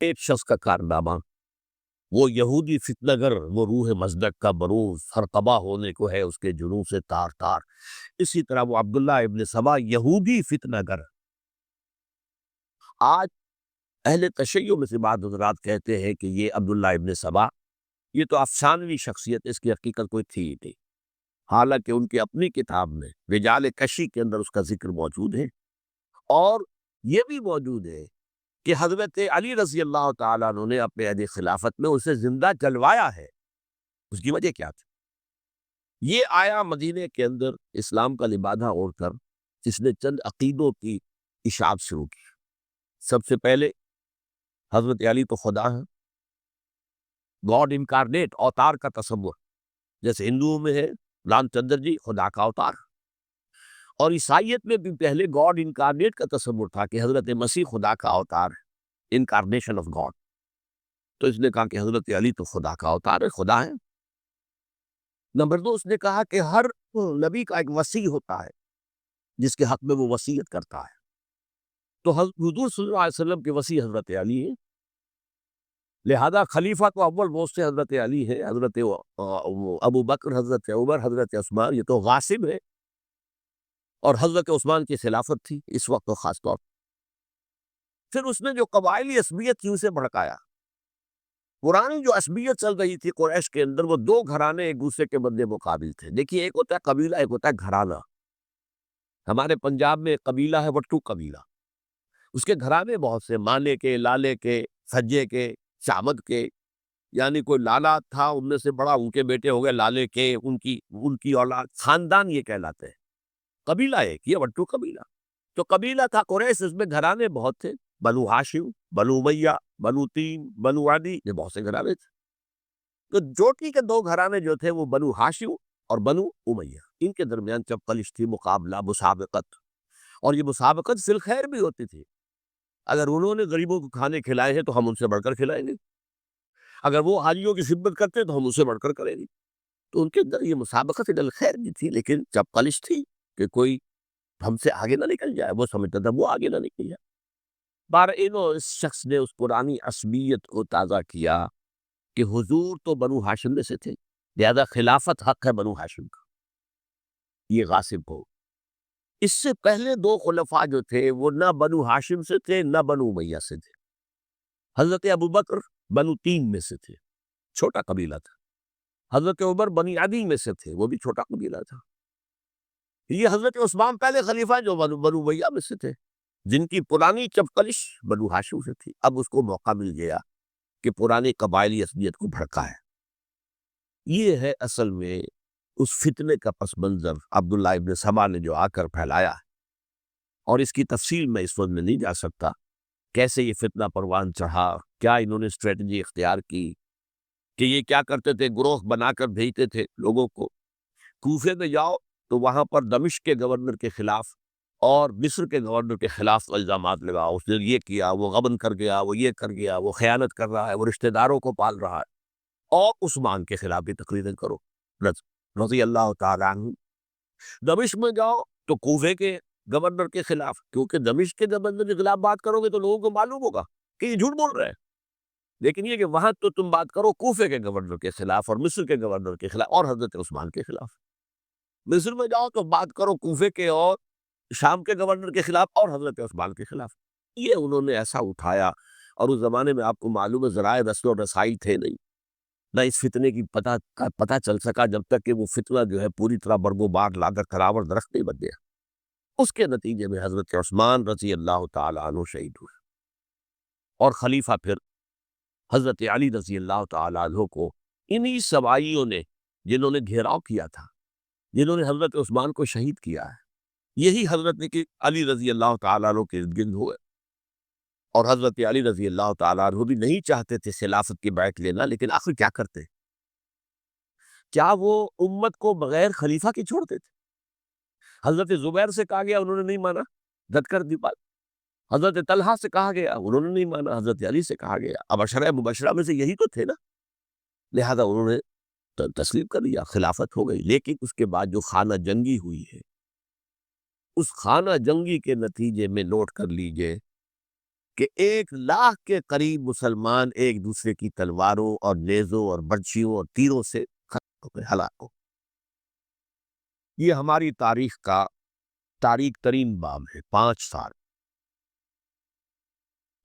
ایک شخص کا کارنامہ، وہ یہودی فتنہ گر، وہ روح مصدق کا بروز، ہر قبا ہونے کو ہے اس کے جنوں سے تار تار۔ اسی طرح وہ عبداللہ ابن سبا یہودی فتنہ گر۔ آج اہل تشیع میں سے بعض حضرات کہتے ہیں کہ یہ عبداللہ ابن سبا یہ تو افسانوی شخصیت، اس کی حقیقت کوئی تھی ہی نہیں، حالانکہ ان کی اپنی کتاب میں رجال کشی کے اندر اس کا ذکر موجود ہے، اور یہ بھی موجود ہے کہ حضرت علی رضی اللہ تعالیٰ عنہ نے اپنے عہد خلافت میں اسے زندہ جلوایا ہے۔ اس کی وجہ کیا تھی؟ یہ آیا مدینے کے اندر اسلام کا لبادہ اوڑھ کر، جس نے چند عقیدوں کی اشاعت شروع کی۔ سب سے پہلے حضرت علی تو خدا ہے، گاڈ انکارنیٹ، اوتار کا تصور، جیسے ہندوؤں میں ہے رام چندر جی خدا کا اوتار، اور عیسائیت میں بھی پہلے گاڈ انکارنیٹ کا تصور تھا کہ حضرت مسیح خدا کا اوتار ہے، انکارنیشن آف گاڈ۔ تو اس نے کہا کہ حضرت علی تو خدا کا اوتار ہے، خدا ہے۔ نمبر دو، اس نے کہا کہ ہر نبی کا ایک وصی ہوتا ہے جس کے حق میں وہ وصیت کرتا ہے، تو حضور صلی اللہ علیہ وسلم کے وصی حضرت علی ہیں، لہذا خلیفہ تو اول وہ سے حضرت علی ہے، حضرت ابو بکر، حضرت عمر، حضرت عثمان یہ تو غاصب ہے، اور حضرت عثمان کی خلافت تھی اس وقت تو خاص طور پر۔ پھر اس نے جو قبائلی عصبیت تھی اسے بھڑکایا۔ پرانی جو عصبیت چل رہی تھی قریش کے اندر، وہ دو گھرانے ایک دوسرے کے بدلے مقابل تھے۔ دیکھیے، ایک ہوتا ہے قبیلہ، ایک ہوتا ہے گھرانہ۔ ہمارے پنجاب میں قبیلہ ہے وٹو قبیلہ، اس کے گھرانے بہت سے، مانے کے، لالے کے، سجے کے، شامد کے، یعنی کوئی لالا تھا ان میں سے بڑا، ان کے بیٹے ہو گئے لالے کے، ان کی اولاد، خاندان یہ کہلاتے ہیں۔ قبیلہ ایک، یہ وٹو قبیلہ۔ تو قبیلہ تھا قریش، اس میں گھرانے بہت تھے، بنو ہاشم، بنو امیہ، بنو تیم، بنو عدی، یہ بہت سے گھرانے تھے۔ تو جوٹی کے دو گھرانے جو تھے وہ بنو ہاشم اور بنو امیہ، ان کے درمیان چپقلش تھی، مقابلہ، مسابقت، اور یہ مسابقت فی الخیر بھی ہوتی تھی۔ اگر انہوں نے غریبوں کو کھانے کھلائے ہیں تو ہم ان سے بڑھ کر کھلائیں گے، اگر وہ حاجیوں کی خدمت کرتے ہیں تو ہم ان سے بڑھ کر کریں گے۔ تو ان کے اندر یہ مسابقت فی الخیر بھی تھی، لیکن چپقلش تھی کہ کوئی ہم سے آگے نہ نکل جائے، وہ سمجھتا تھا وہ آگے نہ نکل جائے۔ اس شخص نے اس پرانی عصبیت کو تازہ کیا کہ حضور تو بنو ہاشم میں سے تھے، لہذا خلافت حق ہے بنو ہاشم کا، یہ غاصب ہو۔ اس سے پہلے دو خلفاء جو تھے وہ نہ بنو ہاشم سے تھے نہ بنو امیہ سے تھے۔ حضرت ابو بکر بنو تیم میں سے تھے، چھوٹا قبیلہ تھا۔ حضرت عمر بنی عدی میں سے تھے، وہ بھی چھوٹا قبیلہ تھا۔ یہ حضرت عثمان پہلے خلیفہ جو بنو امیہ میں سے تھے، جن کی پرانی چپقلش بنو ہاشم سے تھی۔ اب اس کو موقع مل گیا کہ پرانی قبائلی عصبیت کو بھڑکائے۔ یہ ہے اصل میں اس فتنے کا پس منظر عبداللہ ابن سبا نے جو آ کر پھیلایا ہے، اور اس کی تفصیل میں اس وقت میں نہیں جا سکتا، کیسے یہ فتنہ پروان چڑھا، کیا انہوں نے اسٹریٹجی اختیار کی، کہ یہ کیا کرتے تھے، گروہ بنا کر بھیجتے تھے لوگوں کو، کوفے میں جاؤ تو وہاں پر دمشق کے گورنر کے خلاف اور مصر کے گورنر کے خلاف الزامات لگاؤ، اس نے یہ کیا، وہ غبن کر گیا، وہ یہ کر گیا، وہ خیانت کر رہا ہے، وہ رشتہ داروں کو پال رہا ہے، اور عثمان کے خلاف بھی تقریریں کرو رضی اللہ تعالیٰ عنہ۔ دمشق میں جاؤ تو کوفے کے گورنر کے خلاف، کیونکہ دمشق کے گورنر کے خلاف بات کرو گے تو لوگوں کو معلوم ہوگا کہ یہ جھوٹ بول رہے ہیں، لیکن یہ کہ وہاں تو تم بات کرو کوفے کے گورنر کے خلاف اور مصر کے گورنر کے خلاف اور حضرت عثمان کے خلاف۔ مصر میں جاؤ تو بات کرو کوفے کے اور شام کے گورنر کے خلاف اور حضرت عثمان کے خلاف۔ یہ انہوں نے ایسا اٹھایا، اور اس زمانے میں آپ کو معلوم ہے ذرائع رسل و رسائی تھے نہیں، نہ اس فتنے کی پتہ چل سکا جب تک کہ وہ فتنہ جو ہے پوری طرح برگو بار لا کر کراور درخت نہیں بن گیا۔ اس کے نتیجے میں حضرت عثمان رضی اللہ تعالیٰ عنہ شہید ہوئے، اور خلیفہ پھر حضرت علی رضی اللہ تعالیٰ عنہ کو انہی سوائیوں نے، جنہوں نے گھیراؤ کیا تھا، جنہوں نے حضرت عثمان کو شہید کیا ہے، یہی حضرت علی رضی اللہ تعالیٰ عنہ کے ارد گرد ہوئے۔ اور حضرت علی رضی اللہ تعالیٰ عنہ بھی نہیں چاہتے تھے خلافت کی بیعت لینا، لیکن آخر کیا کرتے؟ کیا وہ امت کو بغیر خلیفہ کے چھوڑتے تھے؟ حضرت زبیر سے کہا گیا، انہوں نے نہیں مانا، ڈٹ کر دیوال۔ حضرت طلحہ سے کہا گیا، انہوں نے نہیں مانا، حضرت علی سے کہا گیا، اب عشرہ مبشرہ میں سے یہی تو تھے نا، لہذا انہوں نے تسلیم کر لیا، خلافت ہو گئی۔ لیکن اس کے بعد جو خانہ جنگی ہوئی ہے، اس خانہ جنگی کے نتیجے میں نوٹ کر لیجئے کہ 1,00,000 کے قریب مسلمان ایک دوسرے کی تلواروں اور نیزوں اور برچھیوں اور تیروں سے ختم ہو گئے، ہلاک ہو گئے۔ یہ ہماری تاریخ کا تاریک ترین باب ہے۔ 5 سال،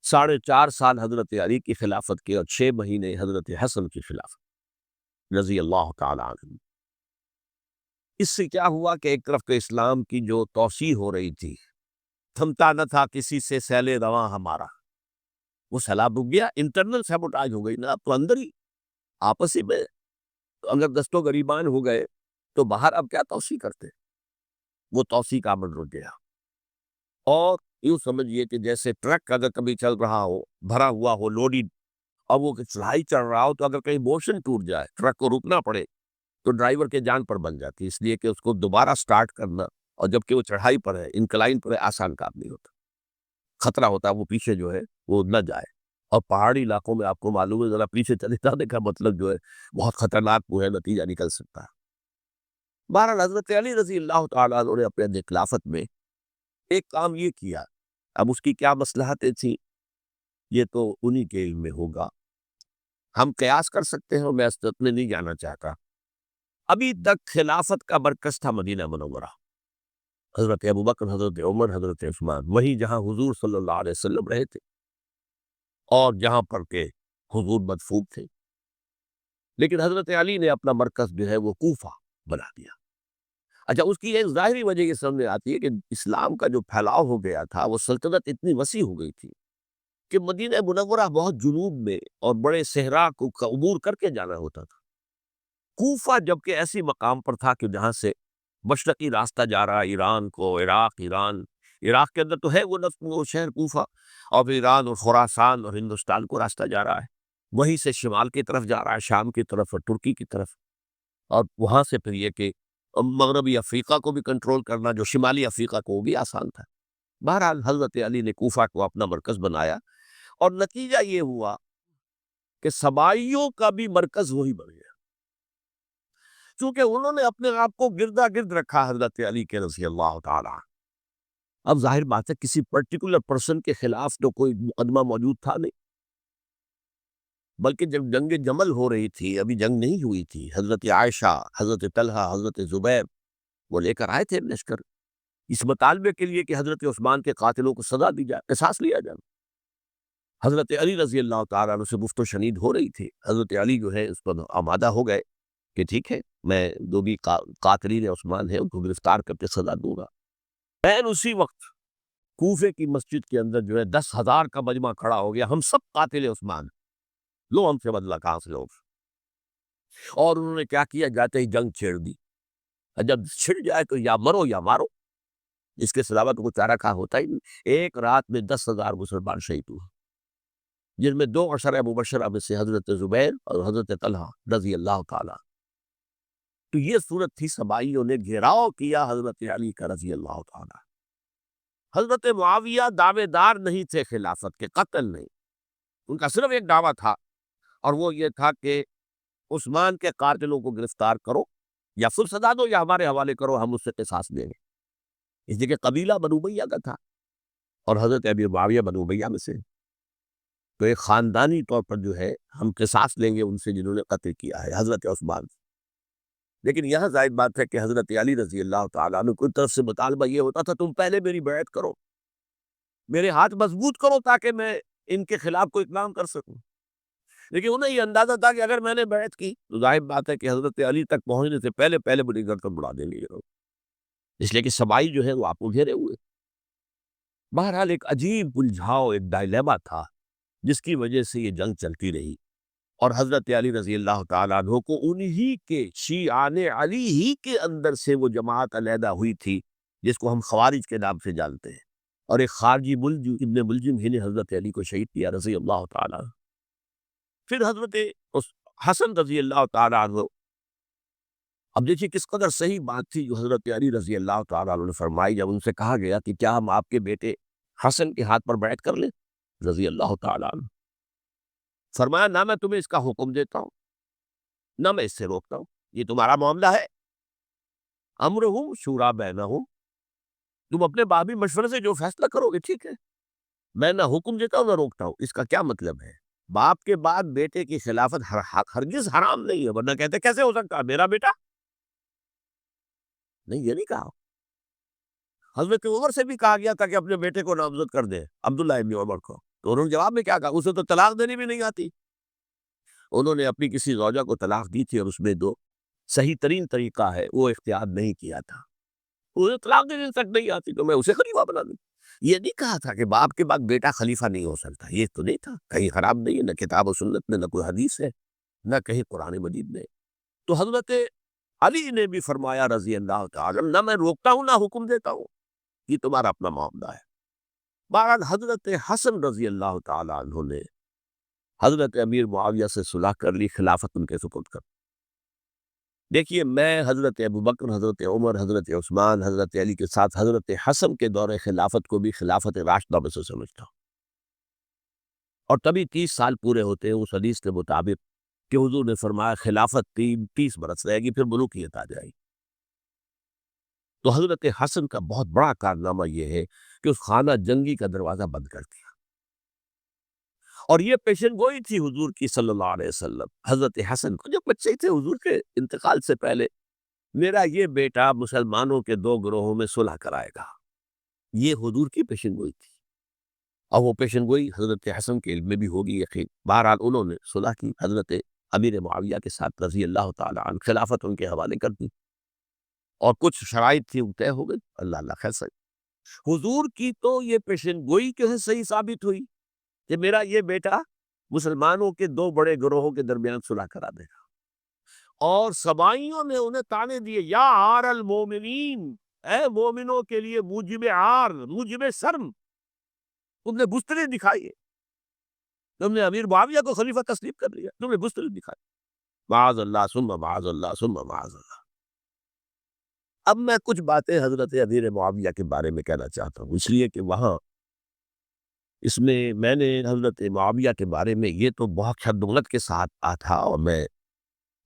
4.5 سال حضرت علی کی خلافت کے اور 6 مہینے حضرت حسن کی خلافت رضی اللہ تعالی عنہ۔ اس سے کیا ہوا کہ ایک طرف کے اسلام کی جو توسیع ہو رہی تھی، تھمتا نہ تھا کسی سے سیل رواں ہمارا، وہ سیلاب رک گیا، انٹرنل سیبوٹاج ہو گئی نا، اب تو اندر ہی آپس ہی میں اگر دستوں گریبان ہو گئے تو باہر اب کیا توسیع کرتے، وہ توسیع کا عمل رک گیا۔ اور یوں سمجھیے کہ جیسے ٹرک اگر کبھی چل رہا ہو، بھرا ہوا ہو، لوڈی، اور وہ چڑھائی چڑھ رہا ہو، تو اگر کہیں موشن ٹوٹ جائے، ٹرک کو رکنا پڑے، تو ڈرائیور کے جان پر بن جاتی، اس لیے کہ اس کو دوبارہ سٹارٹ کرنا، اور جبکہ وہ چڑھائی پر ہے، انکلائن پر ہے، آسان کام نہیں ہوتا، خطرہ ہوتا ہے وہ پیچھے جو ہے وہ نہ جائے۔ اور پہاڑی علاقوں میں آپ کو معلوم ہے ذرا پیچھے چلے جانے کا مطلب جو ہے بہت خطرناک وہ ہے، نتیجہ نکل سکتا ہے۔ بہرحال حضرت علی رضی اللہ تعالیٰ عنہ نے اپنے خلافت میں ایک کام یہ کیا، اب اس کی کیا مصلحتیں تھیں یہ تو انہی کے علم میں ہوگا، ہم قیاس کر سکتے ہیں، اور میں اس میں نہیں جانا چاہتا۔ ابھی تک خلافت کا مرکز تھا مدینہ منورہ، حضرت ابوبکر، حضرت عمر، حضرت عثمان، وہی جہاں حضور صلی اللہ علیہ وسلم رہے تھے اور جہاں پر کہ حضور مدفون تھے۔ لیکن حضرت علی نے اپنا مرکز جو ہے وہ کوفہ بنا دیا۔ اچھا، اس کی ایک ظاہری وجہ یہ سامنے آتی ہے کہ اسلام کا جو پھیلاؤ ہو گیا تھا، وہ سلطنت اتنی وسیع ہو گئی تھی کہ مدینہ منورہ بہت جنوب میں اور بڑے صحرا کو عبور کر کے جانا ہوتا تھا۔ کوفہ جبکہ ایسی مقام پر تھا کہ جہاں سے مشرقی راستہ جا رہا ہے ایران کو، عراق کے اندر تو ہے وہ شہر کوفہ، اور پھر ایران اور خراسان اور ہندوستان کو راستہ جا رہا ہے، وہیں سے شمال کی طرف جا رہا ہے، شام کی طرف اور ترکی کی طرف، اور وہاں سے پھر یہ کہ مغربی افریقہ کو بھی کنٹرول کرنا، جو شمالی افریقہ کو، وہ بھی آسان تھا۔ بہرحال حضرت علی نے کوفہ کو اپنا مرکز بنایا، اور نتیجہ یہ ہوا کہ سبائیوں کا بھی مرکز وہی بن گیا، چونکہ انہوں نے اپنے آپ کو گردا گرد رکھا حضرت علی کے رضی اللہ تعالیٰ۔ اب ظاہر بات ہے کسی پرٹیکولر پرسن کے خلاف تو کوئی مقدمہ موجود تھا نہیں، بلکہ جب جنگ جمل ہو رہی تھی، ابھی جنگ نہیں ہوئی تھی، حضرت عائشہ، حضرت طلحہ، حضرت زبیر وہ لے کر آئے تھے لشکر اس مطالبے کے لیے کہ حضرت عثمان کے قاتلوں کو سزا دی جائے، قصاص لیا جائے۔ حضرت علی رضی اللہ تعالیٰ عنہ سے گفت و شنید ہو رہی تھی، حضرت علی جو ہے اس پر آمادہ ہو گئے کہ ٹھیک ہے، میں جو بھی قاتلین عثمان ہیں ان کو گرفتار کر کے سزا دوں گا۔ میں اسی وقت کوفے کی مسجد کے اندر جو ہے 10,000 کا مجمع کھڑا ہو گیا، ہم سب قاتل عثمان، لو ہم سے بدلہ کہاں سے لوگ۔ اور انہوں نے کیا کیا، جاتے ہی جنگ چھیڑ دی، جب چھڑ جائے تو یا مرو یا مارو، اس کے علاوہ تو کوئی چارہ کہاں ہوتا ہی نہیں۔ ایک رات میں 10,000 مسلمان شہید ہوئے، جن میں 2 عشرہ مبشرہ میں سے حضرت زبیر اور حضرت طلحہ رضی اللہ تعالیٰ۔ تو یہ صورت تھی، سبائیوں نے گھیراؤ کیا حضرت علی کا رضی اللہ تعالیٰ۔ حضرت معاویہ دعوے دار نہیں تھے خلافت کے، قتل نہیں، ان کا صرف ایک دعویٰ تھا، اور وہ یہ تھا کہ عثمان کے قاتلوں کو گرفتار کرو، یا پھر سزا دو یا ہمارے حوالے کرو، ہم اس سے قصاص دیں گے۔ اس لیے کہ قبیلہ بنو امیہ کا تھا، اور حضرت ابی معاویہ بنو امیہ میں سے، تو ایک خاندانی طور پر جو ہے ہم قصاص لیں گے ان سے جنہوں نے قتل کیا ہے حضرت عثمان۔ لیکن یہاں ظاہر بات ہے کہ حضرت علی رضی اللہ تعالیٰ عنہ کی طرف سے مطالبہ یہ ہوتا تھا تم پہلے میری بیعت کرو، میرے ہاتھ مضبوط کرو تاکہ میں ان کے خلاف کوئی اقدام کر سکوں۔ لیکن انہیں یہ اندازہ تھا کہ اگر میں نے بیعت کی تو ظاہر بات ہے کہ حضرت علی تک پہنچنے سے پہلے پہلے مجھے گردن اڑا دیں گے یہ لوگ، اس لیے کہ سبائی جو ہے وہ آپ کو گھیرے ہوئے۔ بہرحال ایک عجیب الجھاؤ، ایک ڈائلیما تھا جس کی وجہ سے یہ جنگ چلتی رہی، اور حضرت علی رضی اللہ تعالیٰ عنہ کو انہی کے شیعان علی ہی کے اندر سے وہ جماعت علیحدہ ہوئی تھی جس کو ہم خوارج کے نام سے جانتے ہیں، اور ایک خارجی ملجم ابن ملجم ہی نے حضرت علی کو شہید کیا رضی اللہ تعالیٰ عنہ۔ پھر حضرت حسن رضی اللہ تعالیٰ عنہ، اب دیکھیے کس قدر صحیح بات تھی جو حضرت علی رضی اللہ تعالیٰ عنہ نے فرمائی جب ان سے کہا گیا کہ کیا ہم آپ کے بیٹے حسن کے ہاتھ پر بیعت کر لیں رضی اللہ تعالیٰ عنہ۔ فرمایا نہ میں تمہیں اس کا حکم دیتا ہوں نہ میں اس سے روکتا ہوں، یہ تمہارا معاملہ ہے، امرہم شورا بینہم، تم اپنے بابی مشورے سے جو فیصلہ کرو گے ٹھیک ہے، میں نہ حکم دیتا ہوں نہ روکتا ہوں. اس کا کیا مطلب ہے؟ باپ کے بعد بیٹے کی خلافت ہرگز حرام نہیں ہے، ورنہ کہتے کیسے ہو سکتا ہے میرا بیٹا؟ نہیں، یہ نہیں کہا. حضرت عمر سے بھی کہا گیا تھا کہ اپنے بیٹے کو نامزد کر دے، عبداللہ ابن عمر کو. تو انہوں نے جواب میں کیا کہا؟ اسے تو طلاق دینی بھی نہیں آتی. انہوں نے اپنی کسی زوجہ کو طلاق دی تھی اور اس میں دو صحیح ترین طریقہ ہے وہ اختیار نہیں کیا تھا. اسے طلاق دینے تک نہیں آتی تو میں اسے خلیفہ بنا دوں. یہ نہیں کہا تھا کہ باپ کے بعد بیٹا خلیفہ نہیں ہو سکتا، یہ تو نہیں تھا. کہیں حرام نہیں ہے، نہ کتاب و سنت میں، نہ کوئی حدیث ہے، نہ کہیں قرآن مجید میں. تو حضرت علی نے بھی فرمایا رضی اللہ تعالی، نہ میں روکتا ہوں نہ حکم دیتا ہوں، یہ تمہارا اپنا معاملہ ہے. بہرحال حضرت حسن رضی اللہ تعالی عنہ نے حضرت امیر معاویہ سے صلح کر لی، خلافت ان کے سپرد کر. دیکھیے، میں حضرت ابوبکر، حضرت عمر، حضرت عثمان، حضرت علی کے ساتھ حضرت حسن کے دور خلافت کو بھی خلافت راشدہ میں سے سمجھتا ہوں. اور تبھی 30 سال پورے ہوتے ہیں اس حدیث کے مطابق کہ حضور نے فرمایا خلافت 30 برس رہے گی، پھر ملوکیت آ جائے گی. تو حضرت حسن کا بہت بڑا کارنامہ یہ ہے کہ اس خانہ جنگی کا دروازہ بند کر دیا. اور یہ پیشن گوئی تھی حضور کی صلی اللہ علیہ وسلم. حضرت حسن کو جب بچے تھے حضور کے انتقال سے پہلے، میرا یہ بیٹا مسلمانوں کے 2 گروہوں میں صلح کرائے گا، یہ حضور کی پیشن گوئی تھی. اور وہ پیشن گوئی حضرت حسن کے علم میں بھی ہوگی یقین. بہرحال انہوں نے صلح کی حضرت امیر معاویہ کے ساتھ رضی اللہ تعالی عنہ، خلافت ان کے حوالے کر دی. اور کچھ شرائط تھی وہ طے ہو گئی. اللہ خیر سے حضور کی تو یہ پیشن گوئی کے صحیح ثابت ہوئی کہ میرا یہ بیٹا مسلمانوں کے 2 بڑے گروہوں کے درمیان صلح کرا دے گا. اور سبائیوں نے انہیں تانے دیے، یا عار المومنین، اے مومنوں کے لیے موجب عار، موجب شرم تم نے بستریں دکھائی ہے، تم نے امیر معاویہ کو خلیفہ تسلیم کر لیا، تم نے بستریں دکھائی. معاذ اللہ ثم معاذ اللہ ثم معاذ اللہ. اب میں کچھ باتیں حضرت امیر معاویہ کے بارے میں کہنا چاہتا ہوں، اس لیے کہ وہاں اس میں نے حضرت معاویہ کے بارے میں یہ تو بہت شدت کے ساتھ تھا، اور میں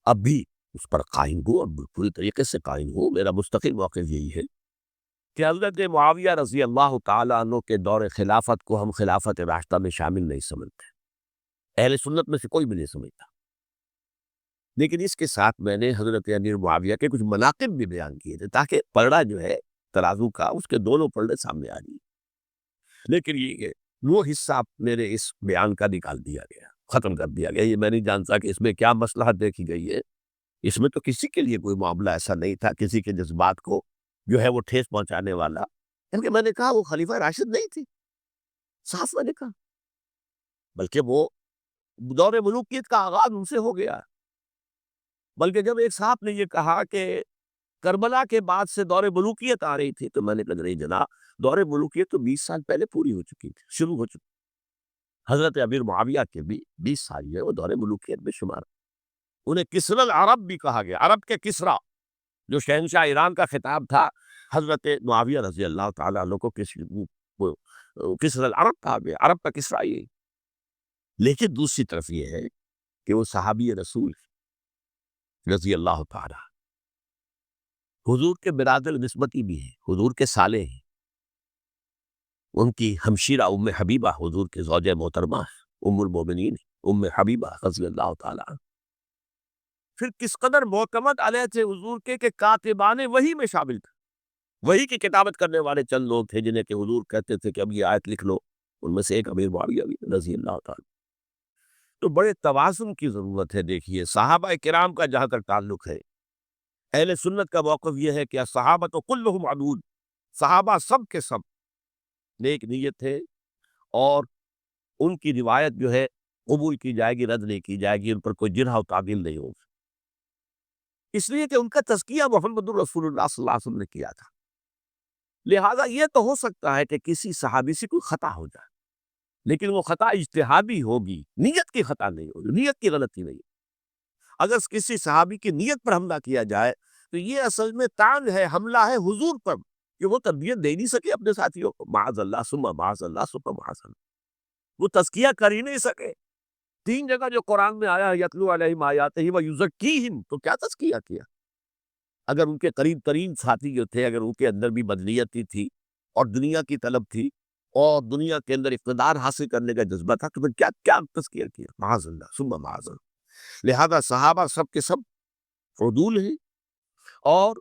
اب بھی اس پر قائم ہوں اور پوری طریقے سے قائم ہوں. میرا مستقل موقف یہی ہے کہ حضرت معاویہ رضی اللہ تعالیٰ عنہ کے دور خلافت کو ہم خلافت راشدہ میں شامل نہیں سمجھتے، اہل سنت میں سے کوئی بھی نہیں سمجھتا. لیکن اس کے ساتھ میں نے حضرت امیر معاویہ کے کچھ مناقب بھی بیان کیے تھے تاکہ پلڑا جو ہے ترازو کا، اس کے دونوں پلڑے سامنے آ جائیں. لیکن یہ وہ حصہ میرے اس بیان کا نکال دیا گیا، ختم کر دیا گیا. یہ میں نہیں جانتا کہ اس میں کیا مصلحت دیکھی گئی ہے. اس میں تو کسی کے لیے کوئی معاملہ ایسا نہیں تھا کسی کے جذبات کو جو ہے وہ ٹھیس پہنچانے والا. کیونکہ میں نے کہا وہ خلیفہ راشد نہیں تھی، صاف میں نے کہا، بلکہ وہ دور ملوکیت کا آغاز ان سے ہو گیا. بلکہ جب ایک صاحب نے یہ کہا کہ کربلا کے بعد سے دور ملوکیت آ رہی تھی، تو میں نے کہا نہیں جناب، دور ملوکیت تو 20 سال پہلے پوری ہو چکی تھی، شروع ہو چکی. حضرت امیر معاویہ کے بھی 20 سال جو ہے وہ دور ملوکیت میں شمار. انہیں کسری العرب بھی کہا گیا، عرب کے کسریٰ جو شہنشاہ ایران کا خطاب تھا، حضرت معاویہ رضی اللہ تعالیٰ عنہ کو کسری العرب کہا گیا، عرب کا کسریٰ یہ. لیکن دوسری طرف یہ ہے کہ وہ صحابی رسول رضی اللہ تعالیٰ حضور کے برادر نسبتی بھی ہیں، حضور کے سالے ہیں. ان کی ہمشیرہ ام حبیبہ حضور کے زوجہ محترمہ ام المومنین ام حبیبہ رضی اللہ تعالیٰ. پھر کس قدر معتمد علیہ تھے حضور کے کہ کاتبان وحی میں شامل تھے. وحی کی کتابت کرنے والے چند لوگ تھے جنہیں کہ حضور کہتے تھے کہ اب یہ آیت لکھ لو. ان میں سے ایک امیر معاویہ بھی رضی اللہ تعالیٰ. تو بڑے توازن کی ضرورت ہے. دیکھیے صحابہ کرام کا جہاں تک تعلق ہے، اہل سنت کا موقف یہ ہے کہ صحابہ کلہم عدول، صحابہ سب کے سب نیک نیت تھے، اور ان کی روایت جو ہے قبول کی جائے گی، رد نہیں کی جائے گی، ان پر کوئی جرح و تعدیل نہیں ہوگی. اس لیے کہ ان کا تزکیہ محمد الرسول اللہ صلی اللہ علیہ وسلم نے کیا تھا. لہٰذا یہ تو ہو سکتا ہے کہ کسی صحابی سے کوئی خطا ہو جائے، لیکن وہ خطا اجتہادی ہوگی، نیت کی خطا نہیں ہوگی، نیت کی غلطی نہیں. اگر کسی صحابی کی نیت پر حملہ کیا جائے تو یہ اصل میں طعن ہے، حملہ ہے حضور پر کہ وہ تربیت دے نہیں سکے اپنے ساتھیوں کو. معاذ اللہ ثم معاذ اللہ ثم معاذ اللہ، وہ تزکیہ کر ہی نہیں سکے. 3 جگہ جو قرآن میں آیا یتلو علیہم آیاتہ ویزکیہم، تو کیا تزکیہ کیا؟ اگر ان کے قریب ترین ساتھی جو تھے، اگر ان کے اندر بھی بدنیتی تھی اور دنیا کی طلب تھی اور دنیا کے اندر اقتدار حاصل کرنے کا جذبہ تھا، تو پھر کیا کیا تذکیہ کیا، معاذ اللہ ثم معاذ اللہ۔ لہذا صحابہ سب کے سب عدول ہیں، اور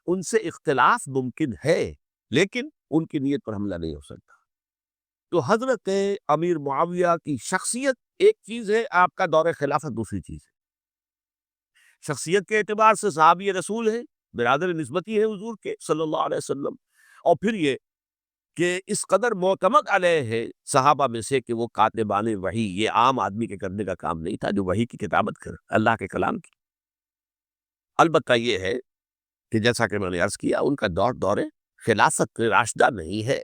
ان سے اختلاف ممکن ہے، لیکن ان کی نیت پر حملہ نہیں ہو سکتا۔ تو حضرت امیر معاویہ کی شخصیت ایک چیز ہے، آپ کا دور خلافت دوسری چیز ہے۔ شخصیت کے اعتبار سے صحابی رسول ہے، برادر نسبتی ہے حضور کے صلی اللہ علیہ وسلم، اور پھر یہ کہ اس قدر معتمد علیہ ہے صحابہ میں سے کہ وہ کاتبان وحی، یہ عام آدمی کے کرنے کا کام نہیں تھا جو وحی کی کتابت کر اللہ کے کلام کی۔ البتہ یہ ہے کہ جیسا کہ میں نے عرض کیا، ان کا دور خلافت راشدہ نہیں ہے،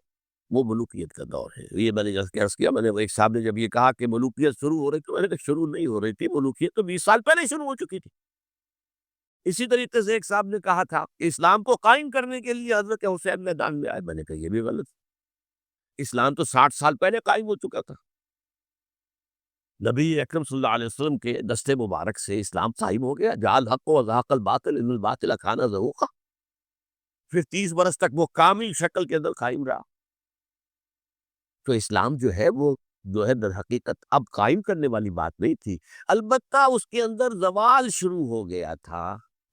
وہ ملوکیت کا دور ہے۔ یہ میں نے عرض کیا، میں نے ایک صاحب نے جب یہ کہا کہ ملوکیت شروع ہو رہی تھی، میں نے کہا شروع نہیں ہو رہی تھی، ملوکیت تو 20 سال پہلے شروع ہو چکی تھی۔ اسی طریقے سے ایک صاحب نے کہا تھا کہ اسلام کو قائم کرنے کے لیے حضرت حسین میدان میں آئے، میں نے کہا یہ بھی غلط ہے، اسلام تو 60 سال پہلے قائم ہو چکا تھا۔ نبی اکرم صلی اللہ علیہ وسلم کے دست مبارک سے اسلام قائم ہو گیا، جعل حق و زحق الباطل ان الباطل کان زہوقا، پھر 30 برس تک وہ کامل شکل کے اندر قائم رہا۔ تو اسلام جو ہے وہ در حقیقت اب قائم کرنے والی بات نہیں تھی، البتہ اس کے اندر زوال شروع ہو گیا تھا۔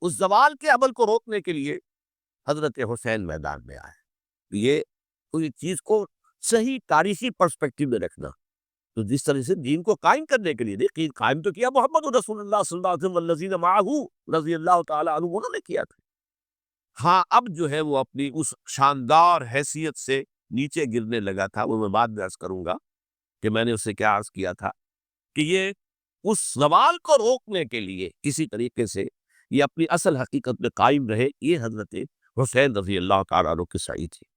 اس زوال کے عمل کو روکنے کے لیے حضرت حسین میدان میں آئے۔ یہ کوئی چیز کو صحیح تاریخی پرسپیکٹو میں رکھنا، تو جس طرح سے دین کو قائم کرنے کے لیے دیکھیے، قائم تو کیا محمد رسول اللہ صلی اللہ علیہ وسلم والذین معہ رضی اللہ تعالی عنہ، انہوں نے کیا تھا۔ ہاں اب جو ہے وہ اپنی اس شاندار حیثیت سے نیچے گرنے لگا تھا، وہ میں بعد میں عرض کروں گا کہ میں نے اسے کیا عرض کیا تھا کہ یہ اس زوال کو روکنے کے لیے کسی طریقے سے یہ اپنی اصل حقیقت میں قائم رہے، یہ حضرت حسین رضی اللہ تعالیٰ عنہ کی سعی تھی۔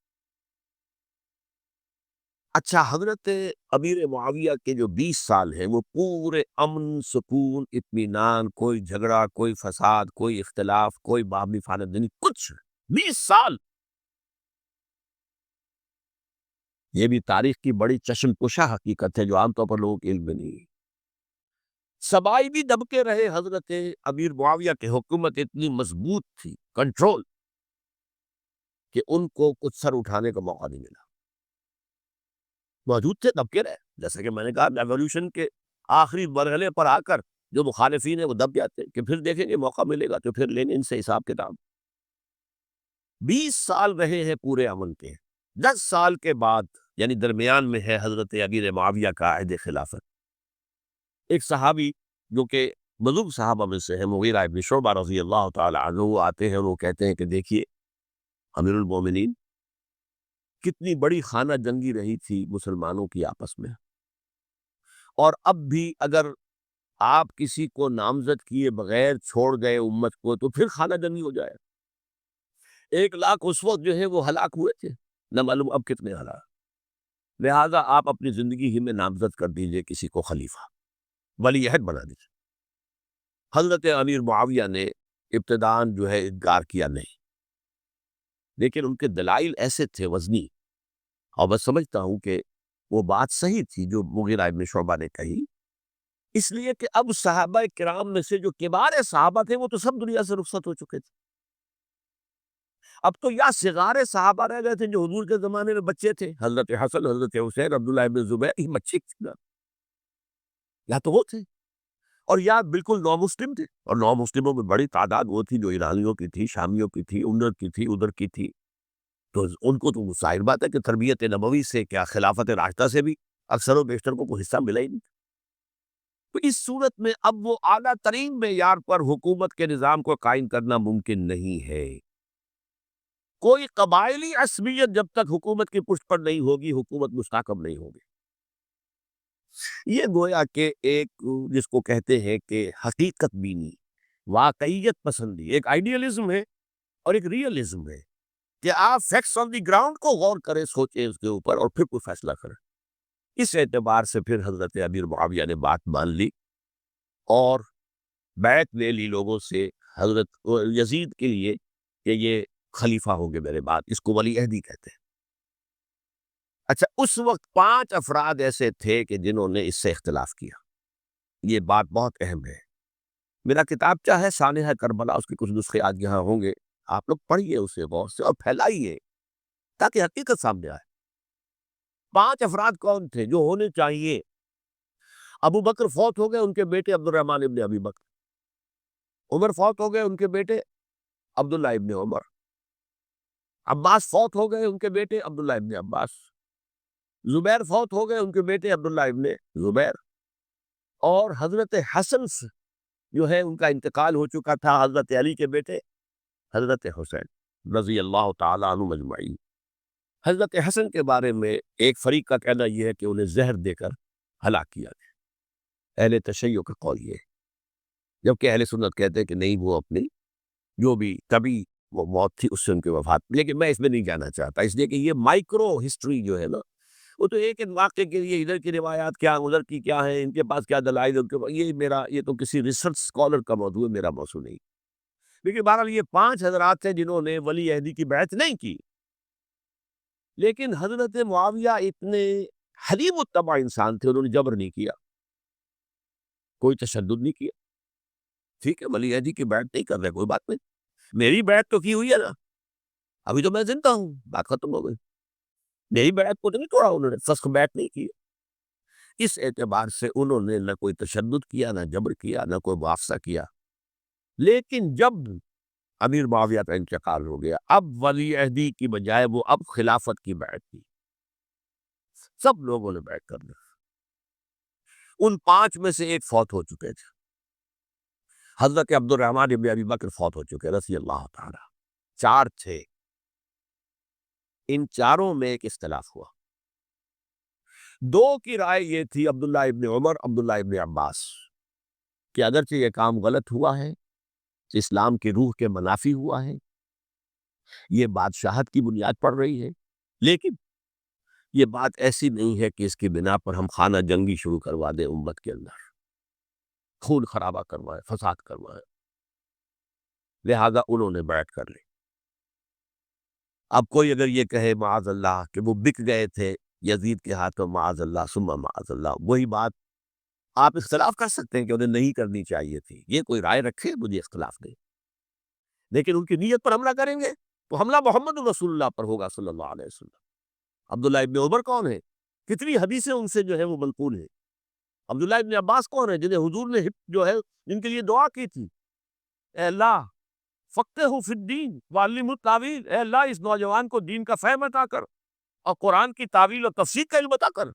اچھا، حضرت امیر معاویہ کے جو 20 سال ہیں وہ پورے امن، سکون، اطمینان، کوئی جھگڑا، کوئی فساد، کوئی اختلاف، کوئی باہمی خاندانی، کچھ 20 سال، یہ بھی تاریخ کی بڑی چشم کشا حقیقت ہے جو عام طور پر لوگوں کے علم میں نہیں ہے۔ سبائی بھی دب کے رہے، حضرت امیر معاویہ کی حکومت اتنی مضبوط تھی، کنٹرول، کہ ان کو کچھ سر اٹھانے کا موقع نہیں ملا۔ موجود تھے، دب کے رہے، جیسا کہ میں نے کہا ریولوشن کے آخری مرحلے پر آ کر جو مخالفین ہیں وہ دب جاتے ہیں کہ پھر دیکھیں گے موقع ملے گا تو پھر لیں ان سے حساب کتاب۔ 20 سال رہے ہیں پورے امن کے، 10 سال کے بعد یعنی درمیان میں ہے حضرت امیر معاویہ کا عہد خلافت۔ ایک صحابی جو کہ بزرگ صحابہ میں سے ہے، مغیرہ ابن شعبہ رضی اللہ تعالی عنہ، وہ آتے ہیں، وہ کہتے ہیں کہ دیکھیے امیر المومنین، کتنی بڑی خانہ جنگی رہی تھی مسلمانوں کی آپس میں، اور اب بھی اگر آپ کسی کو نامزد کیے بغیر چھوڑ گئے امت کو تو پھر خانہ جنگی ہو جائے۔ 1 لاکھ اس وقت جو ہے وہ ہلاک ہوئے تھے، نہ معلوم اب کتنے ہلاک۔ لہذا آپ اپنی زندگی ہی میں نامزد کر دیجئے کسی کو خلیفہ، ولی عہد بنا دیجئے۔ حضرت امیر معاویہ نے ابتداً جو ہے انکار کیا نہیں، لیکن ان کے دلائل ایسے تھے وزنی، اور میں سمجھتا ہوں کہ وہ بات صحیح تھی جو مغیرہ ابن شعبہ نے کہی، اس لیے کہ اب صحابہ کرام میں سے جو کبار صحابہ تھے وہ تو سب دنیا سے رخصت ہو چکے تھے۔ اب تو یا صغار صحابہ رہ گئے تھے جو حضور کے زمانے میں بچے تھے، حضرت حسن، حضرت حسین، عبداللہ ابن زبیر، یہ بچے تھے، یا تو وہ تھے، اور یا بالکل نو مسلم تھے، اور نو مسلموں میں بڑی تعداد وہ تھی جو ایرانیوں کی تھی، شامیوں کی تھی، ادھر کی تھی، ادھر کی تھی، تو ان کو تو ظاہر بات ہے کہ تربیت نبوی سے کیا خلافت راشدہ سے بھی اکثر و بیشتر کو کوئی حصہ ملا ہی نہیں۔ تو اس صورت میں اب وہ اعلیٰ ترین معیار پر حکومت کے نظام کو قائم کرنا ممکن نہیں ہے۔ کوئی قبائلی عصبیت جب تک حکومت کی پشت پر نہیں ہوگی، حکومت مستحکم نہیں ہوگی۔ یہ گویا کہ ایک جس کو کہتے ہیں کہ حقیقت بینی، واقعیت پسندی، ایک آئیڈیالزم ہے اور ایک ریئلزم ہے کہ آپ فیکٹس آن دی گراؤنڈ کو غور کریں، سوچیں اس کے اوپر اور پھر کوئی فیصلہ کریں۔ اس اعتبار سے پھر حضرت امیر معاویہ نے بات مان لی اور بیعت لے لی لوگوں سے حضرت یزید کے لیے کہ یہ خلیفہ ہوں گے میرے بعد، اس کو ولی عہدی کہتے ہیں۔ اچھا، اس وقت 5 افراد ایسے تھے کہ جنہوں نے اس سے اختلاف کیا، یہ بات بہت اہم ہے۔ میرا کتابچہ ہے سانحہ کربلا، اس کے کچھ نسخے آج یہاں ہوں گے، آپ لوگ پڑھیے اسے غور سے اور پھیلائیے تاکہ حقیقت سامنے آئے۔ 5 افراد کون تھے جو ہونے چاہیے؟ ابو بکر فوت ہو گئے، ان کے بیٹے عبد الرحمن ابن ابی بکر، عمر فوت ہو گئے، ان کے بیٹے عبداللہ ابن عمر، عباس فوت ہو گئے، ان کے بیٹے عبداللہ ابن عباس، زبیر فوت ہو گئے، ان کے بیٹے عبداللہ ابن زبیر، اور حضرت حسن جو ہے ان کا انتقال ہو چکا تھا، حضرت علی کے بیٹے حضرت حسین رضی اللہ تعالیٰ عنہ مجمعین۔ حضرت حسن کے بارے میں ایک فریق کا کہنا یہ ہے کہ انہیں زہر دے کر ہلاک کیا گیا، اہل تشیع کا قول یہ ہے، جبکہ اہل سنت کہتے ہیں کہ نہیں، وہ اپنی جو بھی طبی وہ موت تھی اس سے ان کی وفات، لیکن میں اس میں نہیں جانا چاہتا، اس لیے کہ یہ مائکرو ہسٹری جو ہے نا، وہ تو ایک واقعے کے لیے ادھر کی روایات کیا ادھر کی کیا ہے، ان کے پاس کیا دلائل، ان کے پاس یہ تو کسی ریسرچ اسکالر کا موضوع ہے، میرا موضوع نہیں۔ لیکن بہرحال یہ 5 حضرات تھے جنہوں نے ولی عہدی کی بیعت نہیں کی، لیکن حضرت معاویہ اتنے حلیم الطبع انسان تھے، انہوں نے جبر نہیں کیا، کوئی تشدد نہیں کیا۔ ٹھیک ہے، ولی عہدی کی بیعت نہیں کر رہے، کوئی بات نہیں، میری بیعت تو کی ہوئی ہے نا، ابھی تو میں زندہ ہوں، بات ختم ہو گئی، میری بیعت کو تو نہیں توڑا انہوں نے، فسخ بیعت نہیں کی۔ اس اعتبار سے انہوں نے نہ کوئی تشدد کیا، نہ جبر کیا، نہ کوئی معاوضہ کیا۔ لیکن جب امیر معاویہ کا انتقال ہو گیا، اب ولی عہدی کی بجائے وہ اب خلافت کی بیعت کی، سب لوگوں نے بیعت کر لی۔ ان 5 میں سے ایک فوت ہو چکے تھے، حضرت عبد الرحمن ابن ابی بکر فوت ہو چکے رضی اللہ تعالی، 4 تھے، ان چاروں میں ایک اختلاف ہوا، 2 کی رائے یہ تھی، عبداللہ ابن عمر، عبداللہ ابن عباس، کہ اگرچہ یہ کام غلط ہوا ہے، اسلام کی روح کے منافی ہوا ہے، یہ بادشاہت کی بنیاد پڑ رہی ہے، لیکن یہ بات ایسی نہیں ہے کہ اس کی بنا پر ہم خانہ جنگی شروع کروا دیں، امت کے اندر خون خرابہ کروائیں، فساد کروائیں، لہذا انہوں نے بیعت کر لی۔ اب کوئی اگر یہ کہے معاذ اللہ کہ وہ بک گئے تھے یزید کے ہاتھوں، معاذ اللہ ثم معاذ اللہ، وہی بات آپ اختلاف کر سکتے ہیں کہ انہیں نہیں کرنی چاہیے تھی، یہ کوئی رائے رکھے، مجھے اختلاف نہیں، لیکن ان کی نیت پر حملہ کریں گے تو حملہ محمد رسول اللہ پر ہوگا صلی اللہ علیہ وسلم۔ عبداللہ ابن عمر کون ہے؟ کتنی حدیثیں ان سے جو ہے وہ منقول ہیں۔ عبداللہ ابن عباس کون ہے؟ جنہیں حضور نے جو ہے جن کے لیے دعا کی تھی، اے اللہ فقہہ فی الدین وعلمہ التاویل، اے اللہ اس نوجوان کو دین کا فہم عطا کر اور قرآن کی تعویل اور تفسیر کا علم عطا کر،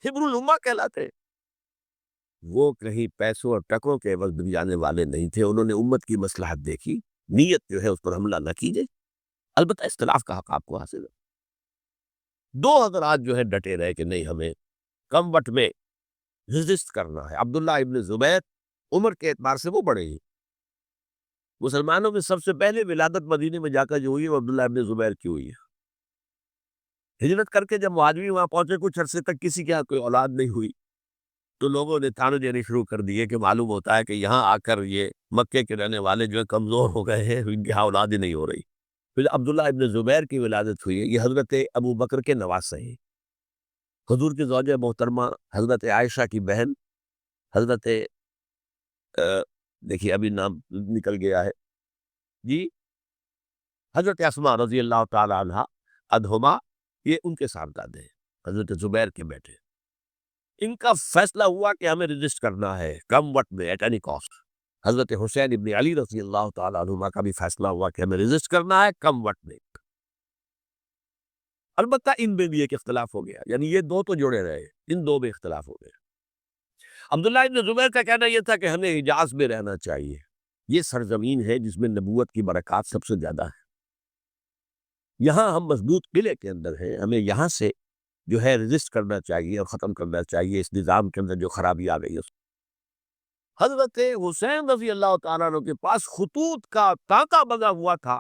حبر الامہ کہلاتے۔ وہ کہیں پیسوں اور ٹکوں کے عوض دے جانے والے نہیں تھے، انہوں نے امت کی مصلحت دیکھی، نیت جو ہے اس پر حملہ نہ کیجیے، البتہ اختلاف کا حق آپ کو حاصل ہے۔ 2 حضرات جو ہے ڈٹے رہے کہ نہیں، ہمیں کم وقت میں ریزسٹ کرنا ہے، عبداللہ ابن زبیر، عمر کے اعتبار سے وہ بڑے ہیں، مسلمانوں میں سب سے پہلے ولادت مدینے میں جا کر جو ہوئی ہے وہ عبداللہ ابن زبیر کی ہوئی ہے۔ ہجرت کر کے جب مہاجرین وہاں پہنچے، کچھ عرصے تک کسی کے یہاں کوئی اولاد نہیں ہوئی، تو لوگوں نے تانے دینے شروع کر دیے کہ معلوم ہوتا ہے کہ یہاں آ کر یہ مکے کے رہنے والے جو ہے کمزور ہو گئے ہیں، ان کے یہاں اولاد ہی نہیں ہو رہی۔ پھر عبداللہ ابن زبیر کی ولادت ہوئی ہے، یہ حضرت ابو بکر کے نواسے ہیں، حضور کی زوجہ محترمہ حضرت عائشہ کی بہن، حضرت دیکھیے ابھی نام نکل گیا ہے جی، حضرت اسماء رضی اللہ تعالی عنہ ادہما، یہ ان کے صاحبزادے ہیں، حضرت زبیر کے بیٹے۔ ان کا فیصلہ ہوا کہ ہمیں رجسٹ کرنا ہے کم وقت میں، ایٹ اینی کاسٹ۔ حضرت حسین ابن علی رضی اللہ تعالی عنہما کا بھی فیصلہ ہوا کہ ہمیں رجسٹ کرنا ہے کم وقت میں۔ البتہ ان میں بھی ایک اختلاف ہو گیا، یعنی یہ 2 تو جڑے رہے، ان 2 میں اختلاف ہو گیا۔ عبداللہ ابن زبیر کا کہنا یہ تھا کہ ہمیں حجاز میں رہنا چاہیے، یہ سرزمین ہے جس میں نبوت کی برکات سب سے زیادہ ہے، یہاں ہم مضبوط قلعے کے اندر ہیں، ہمیں یہاں سے جو ہے رجسٹ کرنا چاہیے اور ختم کرنا چاہیے اس نظام کے اندر جو خرابی آ گئی ہے۔ حضرت حسین رضی اللہ تعالیٰ عنہ کے پاس خطوط کا تانکہ بنا ہوا تھا،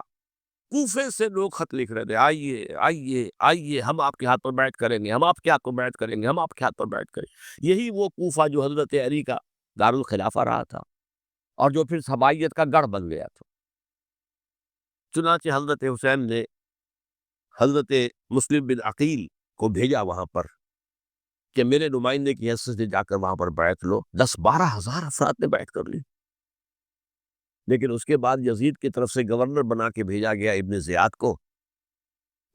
کوفے سے لوگ خط لکھ رہے تھے، آئیے آئیے آئیے، ہم آپ کے ہاتھ پر بیعت کریں گے، ہم آپ کے ہاتھ پر بیعت کریں گے، ہم آپ کے ہاتھ پر بیعت کریں گے۔ یہی وہ کوفہ جو حضرت علی کا دارالخلافہ رہا تھا اور جو پھر سبائیت کا گڑھ بن گیا تھا۔ چنانچہ حضرت حسین نے حضرت مسلم بن عقیل کو بھیجا وہاں پر کہ میرے نمائندے کی حیثیت سے جا کر وہاں پر بیعت لو۔ 10-12 ہزار افراد نے بیعت کر لی، لیکن اس کے بعد یزید کی طرف سے گورنر بنا کے بھیجا گیا ابن زیاد کو۔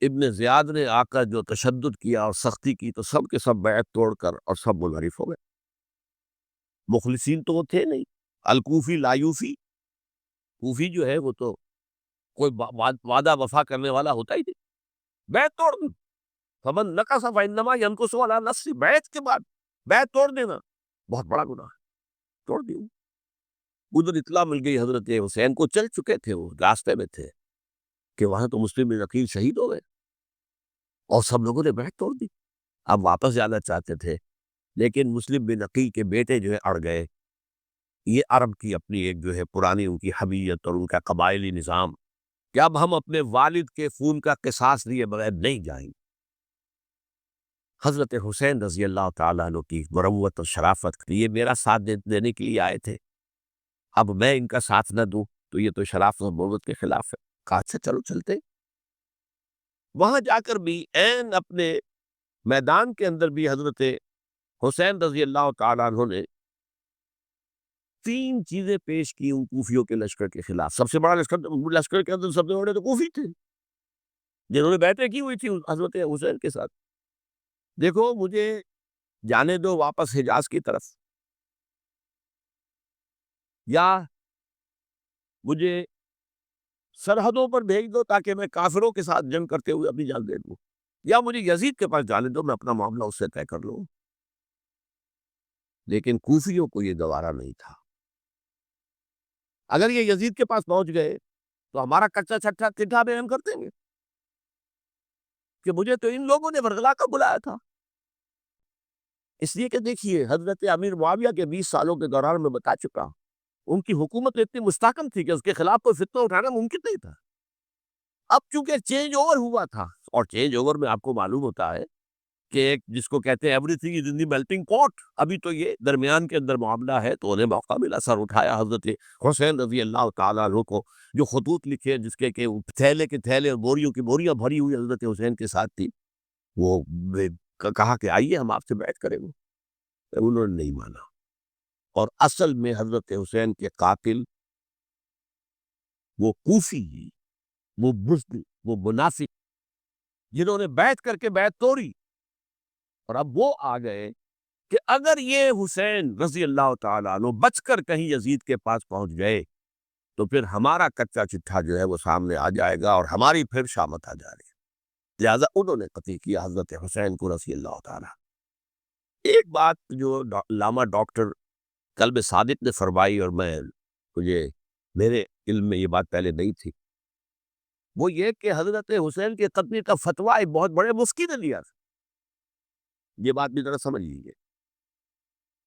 ابن زیاد نے آ کر جو تشدد کیا اور سختی کی تو سب کے سب بیعت توڑ کر اور سب منحرف ہو گئے. مخلصین تو وہ تھے نہیں. الکوفی لایوفی، کوفی جو ہے وہ تو کوئی وعدہ وفا کرنے والا ہوتا ہی نہیں. بیعت توڑ دی. فمن نقص فانما ينقص على نفسه. بیعت کے بعد بیعت توڑ دینا بہت بڑا گناہ ہے. توڑ دی. ادھر اطلاع مل گئی حضرت حسین کو، چل چکے تھے، وہ راستے میں تھے کہ وہاں تو مسلم بن عقیل شہید ہو گئے اور سب لوگوں نے بیعت توڑ دی. اب واپس جانا چاہتے تھے لیکن مسلم بن عقیل کے بیٹے جو ہے اڑ گئے. یہ عرب کی اپنی ایک جو ہے پرانی ان کی حمیت اور ان کا قبائلی نظام کہ اب ہم اپنے والد کے خون کا قصاص لیے بغیر نہیں جائیں. حضرت حسین رضی اللہ تعالیٰ عنہ کی مروت اور شرافت، یہ میرا ساتھ دینے کے لیے آئے تھے، اب میں ان کا ساتھ نہ دوں تو یہ تو شرافت اور مروت کے خلاف ہے. کہا اچھا چلو چلتے. وہاں جا کر بھی عین اپنے میدان کے اندر بھی حضرت حسین رضی اللہ تعالیٰ عنہ نے 3 چیزیں پیش کی ان کوفیوں کے لشکر کے خلاف. سب سے بڑا لشکر کے اندر سب سے بڑے تو کوفی تھے جنہوں نے بیعتیں کی ہوئی تھی حضرت حسین کے ساتھ. دیکھو مجھے جانے دو واپس حجاز کی طرف، یا مجھے سرحدوں پر بھیج دو تاکہ میں کافروں کے ساتھ جنگ کرتے ہوئے اپنی جان دے دوں، یا مجھے یزید کے پاس جانے دو، میں اپنا معاملہ اس سے طے کر لوں. لیکن کوفیوں کو یہ گوارا نہیں تھا. اگر یہ یزید کے پاس پہنچ گئے تو ہمارا کچا چھٹا تٹھا بیان کر دیں گے کہ مجھے تو ان لوگوں نے ورغلا کر بلایا تھا. اس لیے کہ دیکھیے حضرت امیر معاویہ کے 20 سالوں کے دوران میں بتا چکا، ان کی حکومت اتنی مستحکم تھی کہ اس کے خلاف کوئی فتنہ اٹھانا ممکن نہیں تھا. اب چونکہ چینج اوور ہوا تھا، اور چینج اوور میں آپ کو معلوم ہوتا ہے کہ ایک جس کو کہتے ہیں every thing is in the melting پاٹ، ابھی تو یہ درمیان کے اندر معاملہ ہے، تو انہیں موقع ملا. سر اٹھایا حضرت حسین رضی اللہ تعالیٰ عنہ کو، جو خطوط لکھے جس کے کہ تھیلے کے تھیلے اور بوریوں کی بوریاں بھری ہوئی حضرت حسین کے ساتھ تھی. وہ کہا کہ آئیے ہم آپ سے بیعت کریں گے. انہوں نے نہیں مانا. اور اصل میں حضرت حسین کے قاتل وہ کوفی، وہ بزدل، وہ منافق جنہوں نے بیعت کر کے بیعت توڑی. اور اب وہ آ گئے کہ اگر یہ حسین رضی اللہ تعالیٰ عنہ بچ کر کہیں یزید کے پاس پہنچ گئے تو پھر ہمارا کچا چٹھا جو ہے وہ سامنے آ جائے گا اور ہماری پھر شامت آ جائے گی. لہٰذا انہوں نے قتل کیا حضرت حسین کو رضی اللہ تعالیٰ. ایک بات جو علامہ ڈاکٹر قلب صادق نے فرمائی، اور مجھے میرے علم میں یہ بات پہلے نہیں تھی، وہ یہ کہ حضرت حسین کے قتل کا فتویٰ ایک بہت بڑے مفتی نے لیا تھا. یہ بات بھی ذرا سمجھ لیجیے.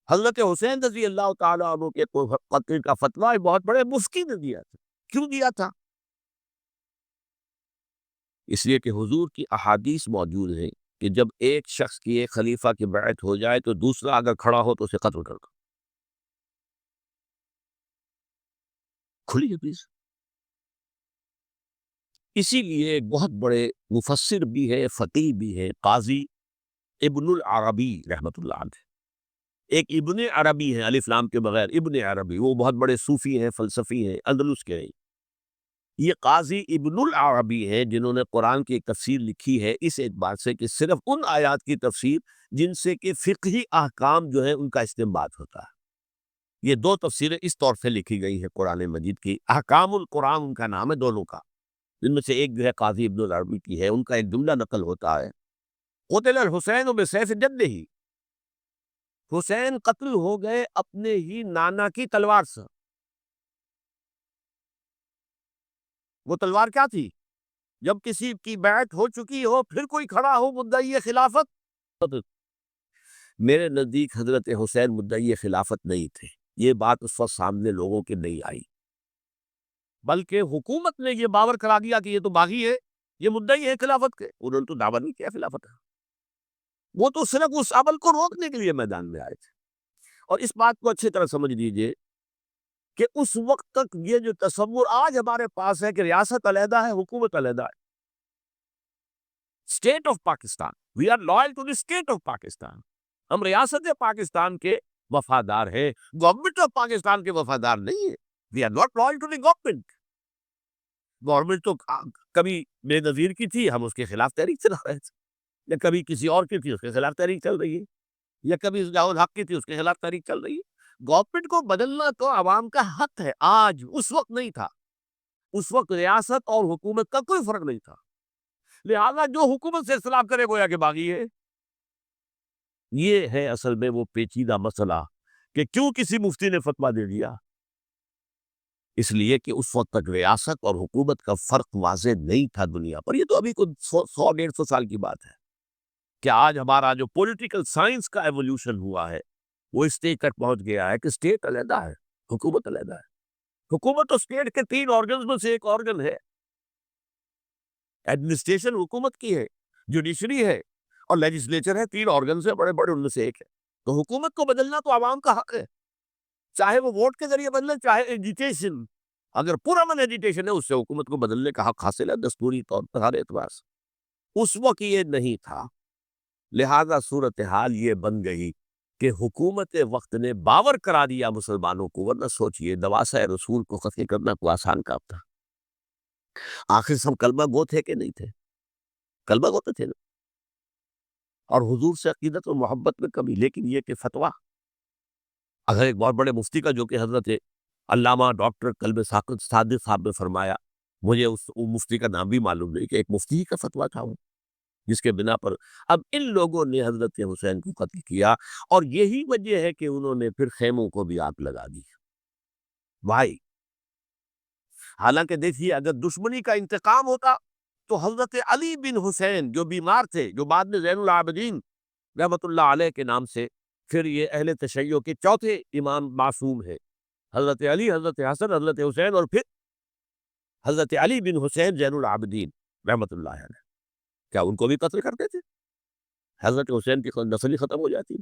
حضرت حسین رضی اللہ تعالیٰ عنہ کے قتل کا فتویٰ ایک بہت بڑے مفتی نے دیا تھا. کیوں دیا تھا؟ اس لیے کہ حضور کی احادیث موجود ہیں کہ جب ایک شخص کی ایک خلیفہ کی بیعت ہو جائے تو دوسرا اگر کھڑا ہو تو اسے قتل کر دو. کھلی حدیث. اسی لیے ایک بہت بڑے مفسر بھی ہے، فقیہ بھی ہے، قاضی ابن العربی رحمۃ اللہ علیہ. ایک ابن عربی ہے الف لام کے بغیر، ابن عربی، وہ بہت بڑے صوفی ہیں، فلسفی ہیں، اندلس کے ہیں. یہ قاضی ابن العربی ہیں جنہوں نے قرآن کی ایک تفسیر لکھی ہے اس اعتبار سے کہ صرف ان آیات کی تفسیر جن سے کہ فقہی احکام جو ہے ان کا استنباط ہوتا ہے. یہ 2 تفسیریں اس طور سے لکھی گئی ہیں قرآن مجید کی. احکام القرآن ان کا نام ہے دونوں کا. جن میں سے ایک جو ہے قاضی ابن العربی کی ہے. ان کا ایک جملہ نقل ہوتا ہے، قتل الحسین بسیف جدہ. حسین قتل ہو گئے اپنے ہی نانا کی تلوار سے. وہ تلوار کیا تھی؟ جب کسی کی بیعت ہو چکی ہو پھر کوئی کھڑا ہو مدعی خلافت. میرے نزدیک حضرت حسین مدعی خلافت نہیں تھے. یہ بات اس وقت سامنے لوگوں کے نہیں آئی، بلکہ حکومت نے یہ باور کرا دیا کہ یہ تو باغی ہے، یہ مدعی ہے خلافت کے. انہوں نے تو دعویٰ نہیں کیا خلافت کا، وہ تو صرف اس عمل کو روکنے کے لیے میدان میں آئے تھے. اور اس بات کو اچھی طرح سمجھ لیجئے کہ اس وقت تک یہ جو تصور آج ہمارے پاس ہے کہ ریاست علیحدہ ہے، حکومت علیحدہ ہے. State of Pakistan, we are loyal to the state of Pakistan. ہم ریاست پاکستان کے وفادار ہیں، گورنمنٹ آف پاکستان کے وفادار نہیں ہے. We are not loyal to the government. Government تو کبھی بے نظیر کی تھی، ہم اس کے خلاف تحریک چلا رہے تھے، یا کبھی کسی اور کی تھی اس کے خلاف تحریک چل رہی ہے، یا کبھی ضیاء الحق کی تھی اس کے خلاف تحریک چل رہی ہے۔ گورنمنٹ کو بدلنا تو عوام کا حق ہے، آج اس وقت نہیں تھا، اس وقت ریاست اور حکومت کا کوئی فرق نہیں تھا، لہذا جو حکومت سے اختلاف کرے گویا کہ باغی ہے۔ یہ ہے اصل میں وہ پیچیدہ مسئلہ کہ کیوں کسی مفتی نے فتویٰ دے دیا، اس لیے کہ اس وقت تک ریاست اور حکومت کا فرق واضح نہیں تھا دنیا پر۔ یہ تو ابھی کچھ 100-150 سال کی بات ہے کہ آج ہمارا جو پولیٹیکل سائنس کا ایولیوشن ہوا ہے وہ اس اسٹیج تک پہنچ گیا ہے کہ اسٹیٹ علیحدہ ہے، حکومت علیحدہ ہے۔ حکومت تو اسٹیٹ کے 3 آرگنز میں سے ایک آرگن ہے، ایڈمنسٹریشن حکومت کی ہے، جوڈیشری ہے اور لیجسلیچر ہے، 3 آرگنز ہیں بڑے بڑے، ان میں سے ایک ہے۔ تو حکومت کو بدلنا تو عوام کا حق ہے، چاہے وہ ووٹ کے ذریعے بدلے چاہے ایجیٹیشن، اگر پرامن ایجیٹیشن ہے اس سے حکومت کو بدلنے کا حق حاصل ہے دستوری طور پر ہر اعتبار سے۔ اس وقت یہ نہیں تھا، لہذا صورتحال یہ بن گئی کہ حکومت وقت نے باور کرا دیا مسلمانوں کو، ورنہ سوچئے نواسۂ رسول کو قتل کرنا کوئی آسان کام تھا؟ آخر سب کلمہ گو تھے کہ نہیں تھے؟ کلمہ گو تو تھے نا، اور حضور سے عقیدت و محبت میں کمی، لیکن یہ کہ فتویٰ اگر ایک بہت بڑے مفتی کا جو کہ حضرت علامہ ڈاکٹر کلب ساقط صادق صاحب نے فرمایا، مجھے اس مفتی کا نام بھی معلوم نہیں، کہ ایک مفتی کا فتویٰ تھا وہ، جس کے بنا پر اب ان لوگوں نے حضرت حسین کو قتل کیا، اور یہی وجہ ہے کہ انہوں نے پھر خیموں کو بھی آگ لگا دی۔ بھائی حالانکہ دیکھیے اگر دشمنی کا انتقام ہوتا تو حضرت علی بن حسین جو بیمار تھے، جو بعد میں زین العابدین رحمت اللہ علیہ کے نام سے پھر یہ اہل تشیع کے چوتھے امام معصوم ہے، حضرت علی، حضرت حسن، حضرت حسین، اور پھر حضرت علی بن حسین زین العابدین رحمت اللہ علیہ، کیا ان کو بھی قتل کرتے تھے؟ حضرت حسین کی نسل ہی ختم ہو جاتی،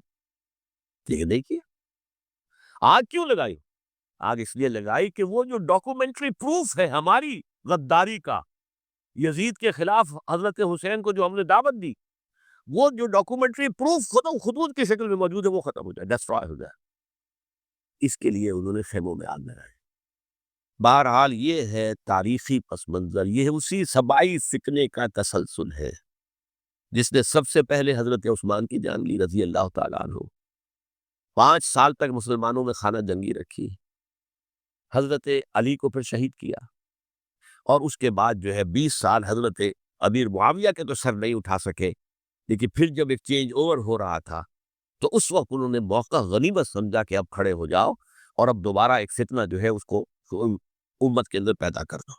لیکن نہیں کیا۔ آگ کیوں لگائی؟ آگ اس لیے لگائی کہ وہ جو ڈاکومنٹری پروف ہے ہماری غداری کا یزید کے خلاف حضرت حسین کو جو ہم نے دعوت دی، وہ جو ڈاکومنٹری پروف خطوط کی شکل میں موجود ہے وہ ختم ہو جائے، ڈسٹرائے ہو جائے۔ اس کے لیے انہوں نے خیموں میں آگ لگائی۔ بہرحال یہ ہے تاریخی پس منظر، یہ اسی سبائی فتنے کا تسلسل ہے جس نے سب سے پہلے حضرت عثمان کی جان لی رضی اللہ تعالیٰ عنہ، 5 سال تک مسلمانوں میں خانہ جنگی رکھی، حضرت علی کو پھر شہید کیا، اور اس کے بعد جو ہے 20 سال حضرت امیر معاویہ کے تو سر نہیں اٹھا سکے، لیکن پھر جب ایک چینج اوور ہو رہا تھا تو اس وقت انہوں نے موقع غنیمت سمجھا کہ اب کھڑے ہو جاؤ اور اب دوبارہ ایک فتنہ جو ہے اس کو امت کے اندر پیدا کر دو۔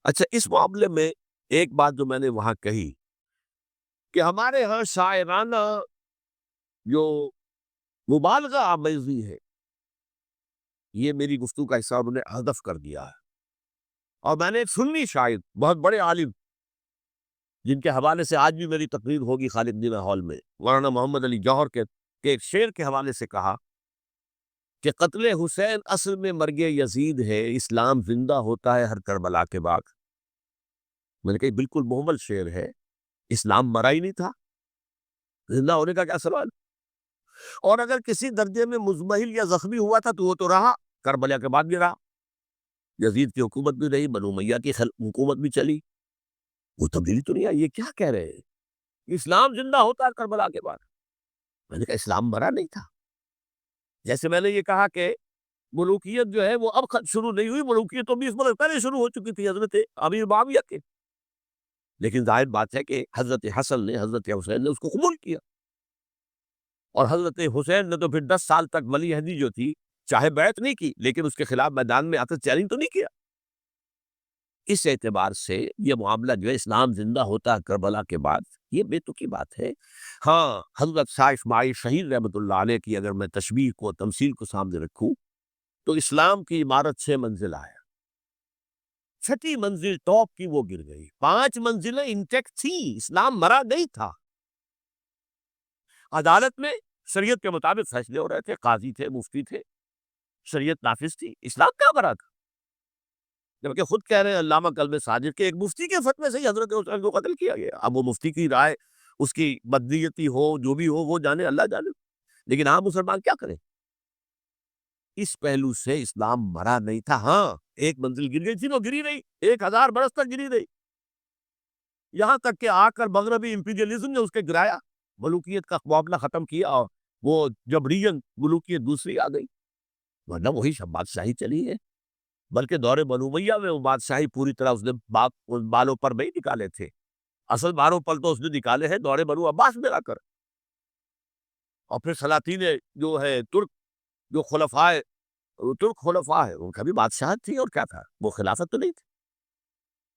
اچھا، اس معاملے میں ایک بات جو میں نے وہاں کہی کہ ہمارے ہاں شاعرانہ جو مبالغہ آمیزی ہے، یہ میری گفتگو کا حصہ انہوں نے حذف کر دیا ہے، اور میں نے ایک سنی شاعر بہت بڑے عالم جن کے حوالے سے آج بھی میری تقریر ہوگی خالد جناح ہال میں، مولانا محمد علی جوہر کے ایک شعر کے حوالے سے کہا کہ قتل حسین اصل میں مرگ یزید ہے، اسلام زندہ ہوتا ہے ہر کربلا کے بعد۔ میں نے کہا بالکل محمل شعر ہے، اسلام مرا ہی نہیں تھا، زندہ ہونے کا کیا سوال؟ اور اگر کسی درجے میں مزمحل یا زخمی ہوا تھا تو وہ تو رہا، کربلا کے بعد بھی رہا، یزید کی حکومت بھی رہی، بنو امیہ کی حکومت بھی چلی، وہ تبدیلی تو نہیں آئی۔ یہ کیا کہہ رہے ہیں؟ اسلام زندہ ہوتا ہے کربلا کے بعد۔ میں نے کہا اسلام مرا نہیں تھا، جیسے میں نے یہ کہا کہ ملوکیت جو ہے وہ اب شروع نہیں ہوئی، ملوکیت تو 20 برس پہلے شروع ہو چکی تھی حضرت امیر معاویہ کے، لیکن ظاہر بات ہے کہ حضرت حسن نے، حضرت حسین نے اس کو قبول کیا، اور حضرت حسین نے تو پھر 10 سال تک ولی عہدی جو تھی چاہے بیعت نہیں کی لیکن اس کے خلاف میدان میں آتے چیلنج تو نہیں کیا۔ اس اعتبار سے یہ معاملہ جو ہے اسلام زندہ ہوتا ہے کربلا کے بعد، یہ بے تکی بات ہے۔ ہاں، حضرت شاہ اسماعیل شہید رحمت اللہ علیہ کی اگر میں تشبیہ کو، تمثیل کو سامنے رکھوں تو اسلام کی عمارت 6 منزل ہے، 6ٹھی منزل ٹاپ کی وہ گر گئی، 5 منزلیں انٹیکٹ تھیں، اسلام مرا نہیں تھا۔ عدالت میں شریعت کے مطابق فیصلے ہو رہے تھے، قاضی تھے، مفتی تھے، شریعت نافذ تھی، اسلام کیا مرا تھا؟ جبکہ خود کہہ رہے ہیں علامہ کلب صادق کے ایک مفتی کے فتوے سے ہی حضرت حسین کو قتل کیا گیا۔ اب وہ مفتی کی رائے، اس کی بدنیتی ہو جو بھی ہو وہ جانے، اللہ جانے، لیکن عام مسلمان کیا کرے؟ اس پہلو سے اسلام مرا نہیں تھا. ہاں ایک منزل گر گئی تھی، وہ گری نہیں، 1000 برس تک گری نہیں، یہاں تک کہ آ کر مغربی امپیریلزم نے اس کے گرایا، ملوکیت کا معاملہ ختم کیا، اور وہ جبرین ملوکیت دوسری آ گئی. ورنہ وہی سب بادشاہی چلی ہے. بلکہ دور بنو امیہ میں وہ بادشاہی پوری طرح اس نے بالوں پر نہیں نکالے تھے، اصل بالوں پر تو اس نے نکالے ہیں دور بنو عباس میں آ کر. اور پھر سلاطین جو ہے ترک، جو ترک خلفاء ہے، ان کا بھی بادشاہت تھی، اور کیا تھا، وہ خلافت تو نہیں تھی.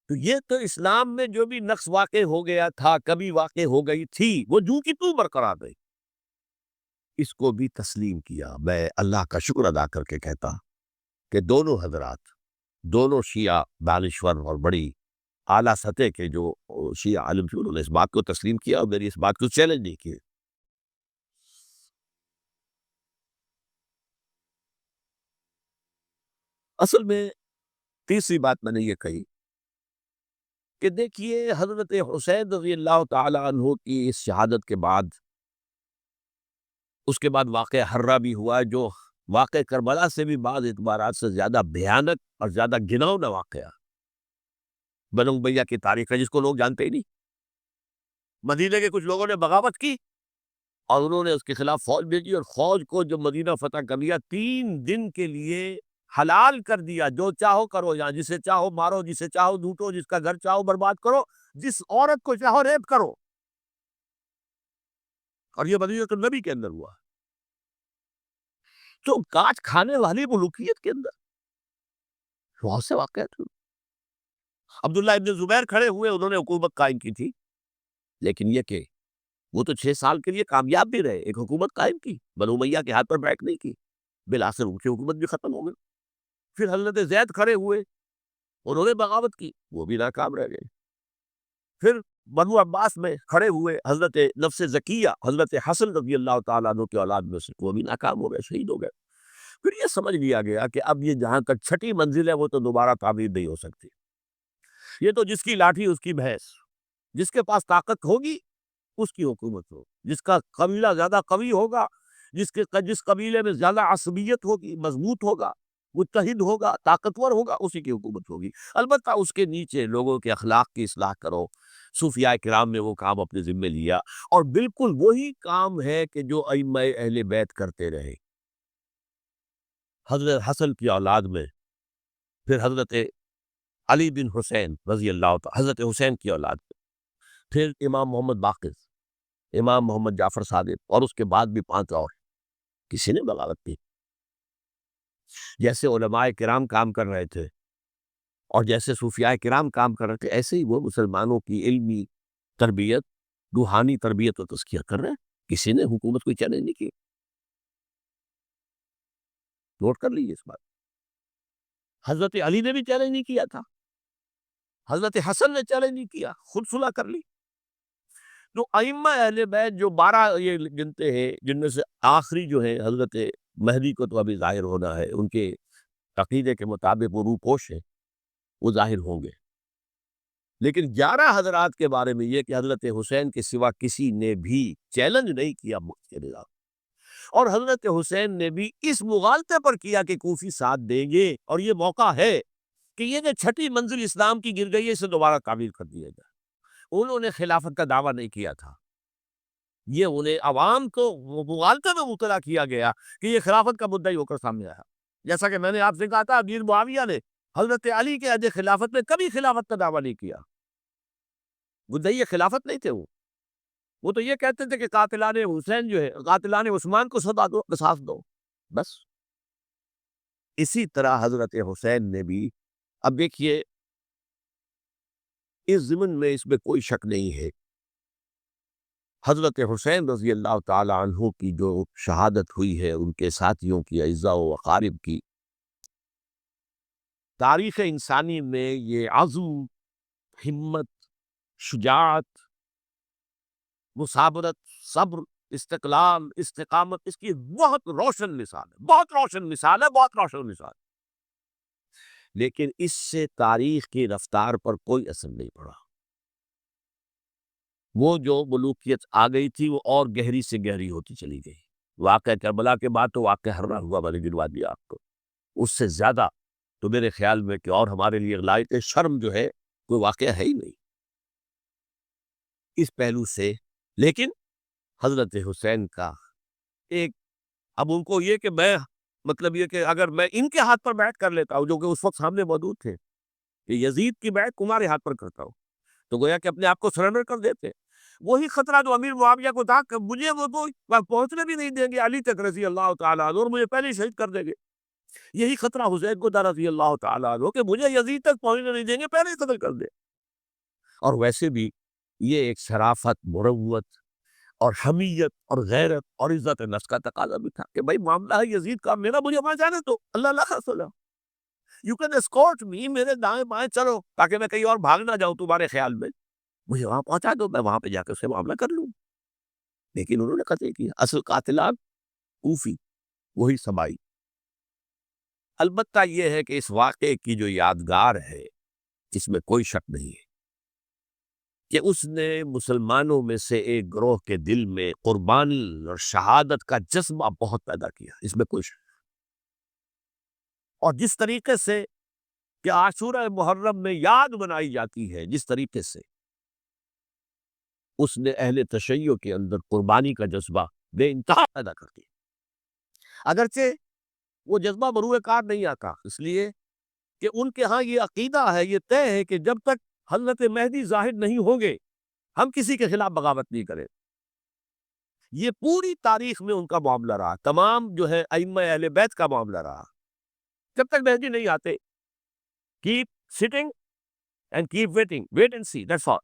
تو یہ تو اسلام میں جو بھی نقص واقع ہو گیا تھا، کبھی واقع ہو گئی تھی، وہ جو کی تو برقرار رہی. اس کو بھی تسلیم کیا. میں اللہ کا شکر ادا کر کے کہتا کہ دونوں حضرات، دونوں شیعہ دانشور اور بڑی اعلیٰ سطح کے جو شیعہ عالم تھے، انہوں نے اس بات کو تسلیم کیا اور میری اس بات کو چیلنج نہیں کیا. اصل میں تیسری بات میں نے یہ کہی کہ دیکھیے حضرت حسین رضی اللہ تعالی عنہ کی اس شہادت کے بعد، اس کے بعد واقعہ حرہ بھی ہوا، جو واقع کربلا سے بھی بعض اعتبارات سے زیادہ بھیانک اور زیادہ گھناؤنا واقعہ بنو امیہ کی تاریخ ہے، جس کو لوگ جانتے ہی نہیں. مدینے کے کچھ لوگوں نے بغاوت کی اور انہوں نے اس کے خلاف فوج بھیجی، اور فوج کو جب مدینہ فتح کر لیا، 3 دن کے لیے حلال کر دیا، جو چاہو کرو، یہاں جسے چاہو مارو، جسے چاہو لوٹو، جس کا گھر چاہو برباد کرو، جس عورت کو چاہو ریپ کرو. اور یہ مدینہ کے نبی کے اندر ہوا. تو کاٹ کھانے والی ملوکیت کے اندر بہت سے واقعات ہوئے. عبداللہ ابن زبیر کھڑے ہوئے، انہوں نے حکومت قائم کی تھی، لیکن یہ کہ وہ تو 6 سال کے لیے کامیاب بھی رہے، ایک حکومت قائم کی، بنو امیہ کے ہاتھ پر بیٹھ نہیں کی، بالآخر ان کی حکومت بھی ختم ہو گئی. پھر حضرت زید کھڑے ہوئے، انہوں نے بغاوت کی، وہ بھی ناکام رہ گئے. پھر بنو عباس میں کھڑے ہوئے حضرت نفس زکیہ، حضرت حسن رضی اللہ تعالیٰ عنہ کے اولاد میں سے، وہ بھی ناکام ہو گئے، شہید ہو گئے. پھر یہ سمجھ لیا گیا کہ اب یہ جہاں تک 6ٹھی منزل ہے، وہ تو دوبارہ تعمیر نہیں ہو سکتی. یہ تو جس کی لاٹھی اس کی بھینس، جس کے پاس طاقت ہوگی اس کی حکومت ہو، جس کا قبیلہ زیادہ قوی ہوگا، جس قبیلے میں زیادہ عصبیت ہوگی، مضبوط ہوگا، متحد ہوگا، طاقتور ہوگا، اسی کی حکومت ہوگی. البتہ اس کے نیچے لوگوں کے اخلاق کی اصلاح کرو. صوفیاء کرام نے وہ کام اپنے ذمے لیا، اور بالکل وہی کام ہے کہ جو ائمہ اہل بیت کرتے رہے. حضرت حسن کی اولاد میں پھر حضرت علی بن حسین رضی اللہ تعالی، حضرت حسین کی اولاد میں پھر امام محمد باقر، امام محمد جعفر صادق، اور اس کے بعد بھی 5 اور. کسی نے بغاوت کی. جیسے علماء کرام کام کر رہے تھے اور جیسے صوفیاء کرام کام کر رہے تھے، ایسے ہی وہ مسلمانوں کی علمی تربیت، روحانی تربیت و تزکیہ کر رہے ہیں. کسی نے حکومت کو چیلنج نہیں کی. نوٹ کر لیجیے اس بات. حضرت علی نے بھی چیلنج نہیں کیا تھا، حضرت حسن نے چیلنج نہیں کیا، خود صلح کر لی. تو ائمہ اہل بیت جو 12 یہ گنتے ہیں، جن میں سے آخری جو ہے حضرت مہدی کو تو ابھی ظاہر ہونا ہے، ان کے عقیدے کے مطابق وہ روح پوش ہے، وہ ظاہر ہوں گے. لیکن 11 حضرات کے بارے میں یہ کہ حضرت حسین کے سوا کسی نے بھی چیلنج نہیں کیا ملک کے نظام، اور حضرت حسین نے بھی اس مغالطے پر کیا کہ کوفی ساتھ دیں گے، اور یہ موقع ہے کہ یہ جو 6ٹھی منزل اسلام کی گر گئی ہے، اسے دوبارہ تعمیر کر دیا جائے. انہوں نے خلافت کا دعویٰ نہیں کیا تھا، یہ انہیں عوام کو مغالطے میں مبتلا کیا گیا کہ یہ خلافت کا مدعی ہو کر سامنے آیا. جیسا کہ میں نے آپ سے کہا تھا، امیر معاویہ نے حضرت علی کے عہد خلافت میں کبھی خلافت کا دعویٰ نہیں کیا. مدعی خلافت نہیں تھے. وہ تو یہ کہتے تھے کہ قاتلان حسین جو ہے، قاتلان عثمان کو سزا دو، قصاص دو، بس. اسی طرح حضرت حسین نے بھی، اب دیکھیے اس ضمن میں اس میں کوئی شک نہیں ہے، حضرت حسین رضی اللہ تعالی عنہ کی جو شہادت ہوئی ہے، ان کے ساتھیوں کی، اعزاء و اقارب کی، تاریخ انسانی میں یہ عزم، ہمت، شجاعت، مثابرت، صبر، استقلال، استقامت، اس کی بہت روشن مثال ہے، بہت روشن مثال ہے، بہت روشن مثال. لیکن اس سے تاریخ کی رفتار پر کوئی اثر نہیں پڑا. وہ جو ملوکیت آ گئی تھی، وہ اور گہری سے گہری ہوتی چلی گئی. واقعہ کربلا کے بعد تو واقعہ ہرنا ہوا میں نے گنوا دیا آپ کو، اس سے زیادہ تو میرے خیال میں کہ اور ہمارے لیے لائق شرم جو ہے کوئی واقعہ ہے ہی نہیں اس پہلو سے۔ لیکن حضرت حسین کا ایک، اب ان کو یہ کہ میں مطلب یہ کہ اگر میں ان کے ہاتھ پر بیعت کر لیتا ہوں جو کہ اس وقت سامنے موجود تھے کہ یزید کی بیعت تمہارے ہاتھ پر کرتا ہوں، تو گویا کہ اپنے آپ کو سرنڈر کر دیتے۔ وہی خطرہ جو امیر معاویہ کو تھا کہ مجھے وہ تو پہنچنے بھی نہیں دیں گے علی تک رضی اللہ تعالیٰ عنہ، اور مجھے پہلے ہی شہید کر دیں گے۔ یہی خطرہ حسین کو تھا رضی اللہ تعالیٰ عنہ کہ مجھے یزید تک پہنچنے نہیں دیں گے، پہلے ہی قتل کر دیں۔ اور ویسے بھی یہ ایک شرافت، مروت اور حمیت اور غیرت اور عزت نفس کا تقاضا بھی تھا کہ بھائی معاملہ ہے یزید کا، میرا مجھے وہاں جانے تو اللہ اللہ صلی یو کین اسکورٹ می، میرے دائیں بائیں چلو تاکہ میں کہیں اور بھاگ نہ جاؤں تمہارے خیال میں، مجھے وہاں پہنچا دو، میں وہاں پہ جا کے اس سے معاملہ کر لوں۔ لیکن انہوں نے قتل کیا، اصل قاتلان کوفی، وہی سبائی۔ البتہ یہ ہے کہ اس واقعے کی جو یادگار ہے اس میں کوئی شک نہیں ہے کہ اس نے مسلمانوں میں سے ایک گروہ کے دل میں قربانی اور شہادت کا جذبہ بہت پیدا کیا، اس میں کوئی شک نہیں۔ اور جس طریقے سے کہ عاشورہ محرم میں یاد منائی جاتی ہے، جس طریقے سے اس نے اہل تشیع کے اندر قربانی کا جذبہ بے انتہا پیدا کر دیا، اگرچہ وہ جذبہ بروئے کار نہیں آتا، اس لیے کہ ان کے ہاں یہ عقیدہ ہے، یہ طے ہے کہ جب تک حضرت مہدی ظاہر نہیں ہوں گے ہم کسی کے خلاف بغاوت نہیں کریں۔ یہ پوری تاریخ میں ان کا معاملہ رہا، تمام جو ہے ائمہ اہل بیت کا معاملہ رہا، جب تک مہدی نہیں آتے keep sitting and keep waiting, wait and see, that's all.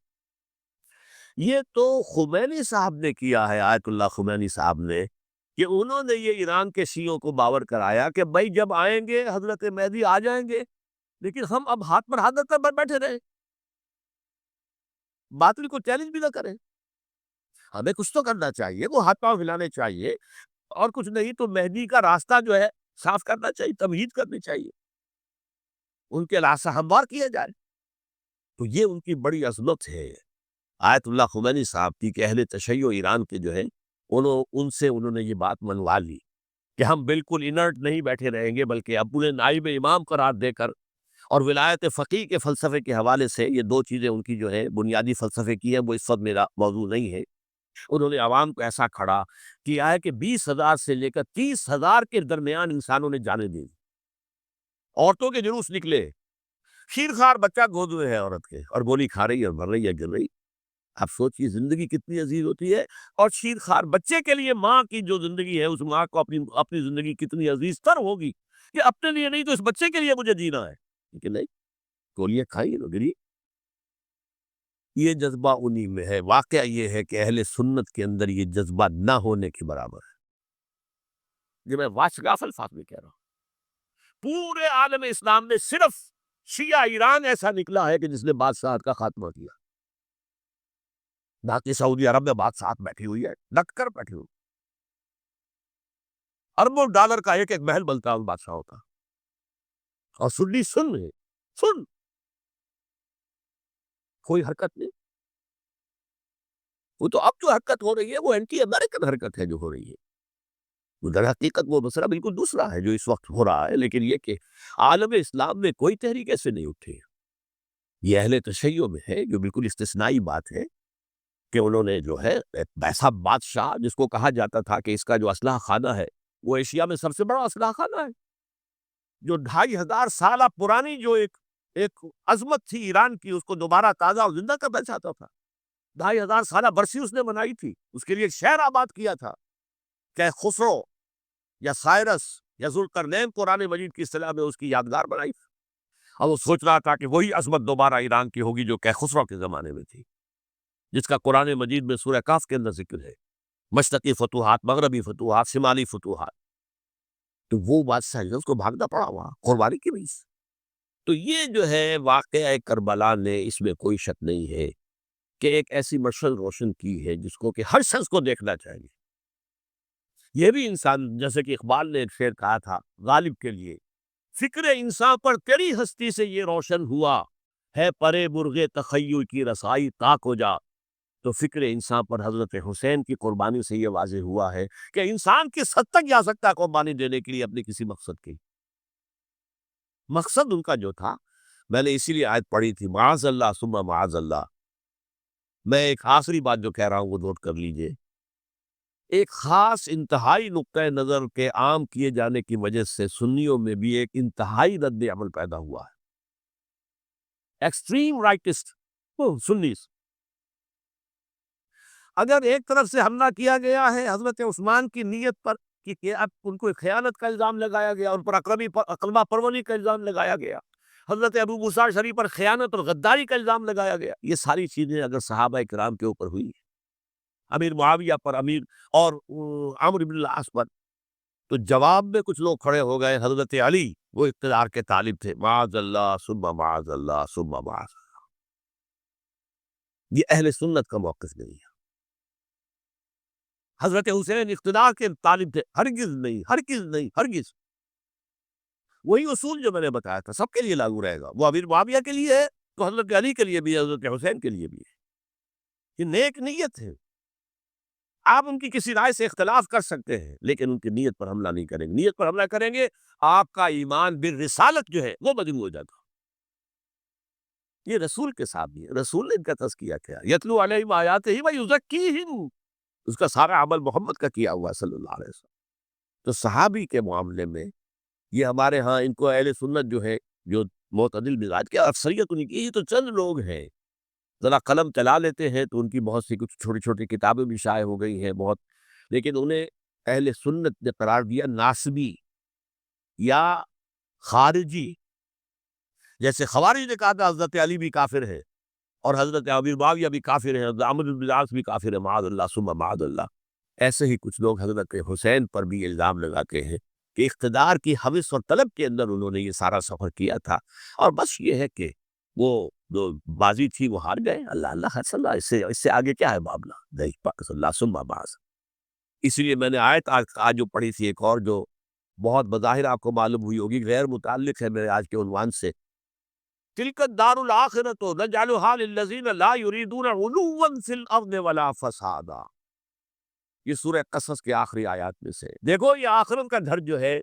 یہ تو خمینی صاحب نے کیا ہے، آیت اللہ خمینی صاحب نے، کہ انہوں نے یہ ایران کے شیعوں کو باور کرایا کہ بھائی جب آئیں گے حضرت مہدی آ جائیں گے، لیکن ہم اب ہاتھ پر ہاتھ رکھ کر بیٹھے رہیں، باطل کو چیلنج بھی نہ کریں، ہمیں کچھ تو کرنا چاہیے، وہ ہاتھ پاؤں ہلانے چاہیے، اور کچھ نہیں تو مہدی کا راستہ جو ہے صاف کرنا چاہیے، تمہید کرنی چاہیے، ان کے راستہ ہموار کیے جائے۔ تو یہ ان کی بڑی عظمت ہے آیت اللہ خمینی صاحب کی کہ اہل تشیع ایران کے جو ہے ان سے انہوں نے یہ بات منوا لی کہ ہم بالکل انرٹ نہیں بیٹھے رہیں گے، بلکہ اب انہیں نائب امام قرار دے کر اور ولایت فقیہ کے فلسفے کے حوالے سے، یہ دو چیزیں ان کی جو ہے بنیادی فلسفے کی ہیں، وہ اس وقت میرا موضوع نہیں ہے، انہوں نے عوام کو ایسا کھڑا کیا ہے کہ 20,000 سے لے کر 30,000 کے درمیان انسانوں نے جانیں دی، عورتوں کے جلوس نکلے، شیرخوار بچہ گود میں ہے عورت کے اور گولی کھا رہی ہے اور مر رہی ہے، گر رہی۔ آپ سوچیے زندگی کتنی عزیز ہوتی ہے، اور شیرخوار بچے کے لیے ماں کی جو زندگی ہے اس ماں کو اپنی زندگی کتنی عزیز تر ہوگی کہ اپنے لیے نہیں تو اس بچے کے لیے مجھے جینا ہے، لیکن نہیں، گولیاں کھائی تو گری۔ یہ جذبہ انہی میں ہے۔ واقعہ یہ ہے کہ اہل سنت کے اندر یہ جذبہ نہ ہونے کے برابر ہے، جو میں واشگاف الفاظ میں کہہ رہا ہوں۔ پورے عالم اسلام میں صرف شیعہ ایران ایسا نکلا ہے کہ جس نے بادشاہت کا خاتمہ کیا، باقی سعودی عرب میں بادشاہت بیٹھی ہوئی ہے، ڈٹ کر بیٹھی ہوئی، اربوں ڈالر کا ایک ایک محل بنتا ہے ان بادشاہوں کا، اور سنی سن کوئی حرکت نہیں۔ وہ تو اب جو حرکت ہو رہی ہے وہ اینٹی امریکن حرکت ہے جو ہو رہی ہے، در حقیقت وہ مسئلہ بالکل دوسرا ہے جو اس وقت ہو رہا ہے، لیکن یہ کہ عالم اسلام میں کوئی تحریک ایسے نہیں اٹھی، یہ اہل تشیع میں ہے، جو بالکل استثنائی بات ہے کہ انہوں نے جو ہے ایسا بادشاہ جس کو کہا جاتا تھا کہ اس کا جو اسلحہ خانہ ہے وہ ایشیا میں سب سے بڑا اسلحہ خانہ ہے، جو 2500 سالہ پرانی جو ایک عظمت تھی ایران کی، اس کو دوبارہ تازہ اور زندہ کرنا چاہتا تھا۔ 2500 سالہ برسی اس نے منائی تھی، اس کے لیے ایک شہر آباد کیا تھا کہ خسرو یا سائرس یا ذوالقرنین قرآن مجید کی اصطلاح میں اس کی یادگار بنائی تھی، اور وہ سوچ رہا تھا کہ وہی عظمت دوبارہ ایران کی ہوگی جو کہ خسرو کے زمانے میں تھی، جس کا قرآن مجید میں سورہ کاف کے اندر ذکر ہے، مشرقی فتوحات، مغربی فتوحات، شمالی فتوحات۔ تو وہ بادشاہ ہے اس کو بھاگنا پڑا وہاں قربانی کی وجہ سے۔ تو یہ جو ہے واقعہ کربلا نے، اس میں کوئی شک نہیں ہے کہ ایک ایسی مشعل روشن کی ہے جس کو کہ ہر شخص کو دیکھنا چاہیے۔ یہ بھی انسان، جیسے کہ اقبال نے ایک شعر کہا تھا غالب کے لیے، فکر انسان پر تیری ہستی سے یہ روشن ہوا ہے، پرے مرغ تخیل کی رسائی تاک ہو جا، تو فکر انسان پر حضرت حسین کی قربانی سے یہ واضح ہوا ہے کہ انسان کس حد تک جا سکتا ہے قربانی دینے کے لیے اپنے کسی مقصد کی. مقصد ان کا جو تھا، میں نے اسی لیے آیت پڑھی تھی، معاذ اللہ ثم معاذ اللہ. میں ایک آخری بات جو کہہ رہا ہوں وہ نوٹ کر لیجئے. ایک خاص انتہائی نقطۂ نظر کے عام کیے جانے کی وجہ سے سنیوں میں بھی ایک انتہائی رد عمل پیدا ہوا ہے. Extreme rightist sense. اگر ایک طرف سے حملہ کیا گیا ہے حضرت عثمان کی نیت پر کہ اب ان کو خیانت کا الزام لگایا گیا، ان پر اقربا پروری کا الزام لگایا گیا، حضرت ابو موسیٰ شریف پر خیانت اور غداری کا الزام لگایا گیا، یہ ساری چیزیں اگر صحابہ کرام کے اوپر ہوئی، امیر معاویہ پر، امیر اور عمرو بن العاص پر، تو جواب میں کچھ لوگ کھڑے ہو گئے. حضرت علی وہ اقتدار کے طالب تھے، معاذ اللہ ثم معاذ اللہ ثم معاذ اللہ. یہ اہل سنت کا موقف نہیں ہے. حضرت حسین اقتدار کے طالب تھے، ہرگز نہیں، ہرگز نہیں، ہرگز. وہی اصول جو میں نے بتایا تھا سب کے لیے لاگو رہے گا. وہ امیر معاویہ کے لیے ہے تو حضرت علی کے لیے بھی ہے، حضرت حسین کے لیے بھی ہے. یہ نیک نیت ہے. آپ ان کی کسی رائے سے اختلاف کر سکتے ہیں لیکن ان کی نیت پر حملہ نہیں کریں گے. نیت پر حملہ کریں گے آپ کا ایمان بالرسالت جو ہے وہ مذموم ہو جاتا. یہ رسول کے ساتھ بھی ہے. رسول نے ان کا تزکیہ کیا، یتلو علیہم آیاتہ ویزکیہم، اس کا سارا عمل محمد کا کیا ہوا صلی اللہ علیہ وسلم. تو صحابی کے معاملے میں یہ ہمارے ہاں ان کو اہل سنت جو ہے، جو معتدل مزاج کے، اکثریت ان کی، یہ تو چند لوگ ہیں ذرا قلم چلا لیتے ہیں تو ان کی بہت سی کچھ چھوٹی چھوٹی کتابیں بھی شائع ہو گئی ہیں بہت، لیکن انہیں اہل سنت نے قرار دیا ناسبی یا خارجی. جیسے خوارج نے کہا تھا حضرت علی بھی کافر ہے اور حضرت ابی معاویہ بھی کافر ہے، حضرت عمرو بن العاص بھی کافر ہے، معاذ اللہ ثم معاذ اللہ. ایسے ہی کچھ لوگ حضرت حسین پر بھی الزام لگاتے ہیں کہ اقتدار کی ہوس اور طلب کے اندر انہوں نے یہ سارا سفر کیا تھا، اور بس یہ ہے کہ وہ جو بازی تھی وہ ہار گئے. اللہ اللہ صلی اللہ، اس سے آگے کیا ہے معاملہ؟ نہیں، پاک صلی اللہ ثم معاذ. اس لیے میں نے آیت آج جو پڑھی تھی ایک اور جو بہت بظاہر آپ کو معلوم ہوئی ہوگی، غیر متعلق ہے میرے آج کے عنوان سے. تلک الدار الاخرۃ نجعلھا للذین لا یریدون علوا فی الارض ولا فسادا. یہ سورہ قصص کے آخری آیات میں سے. دیکھو یہ آخرت کا گھر جو ہے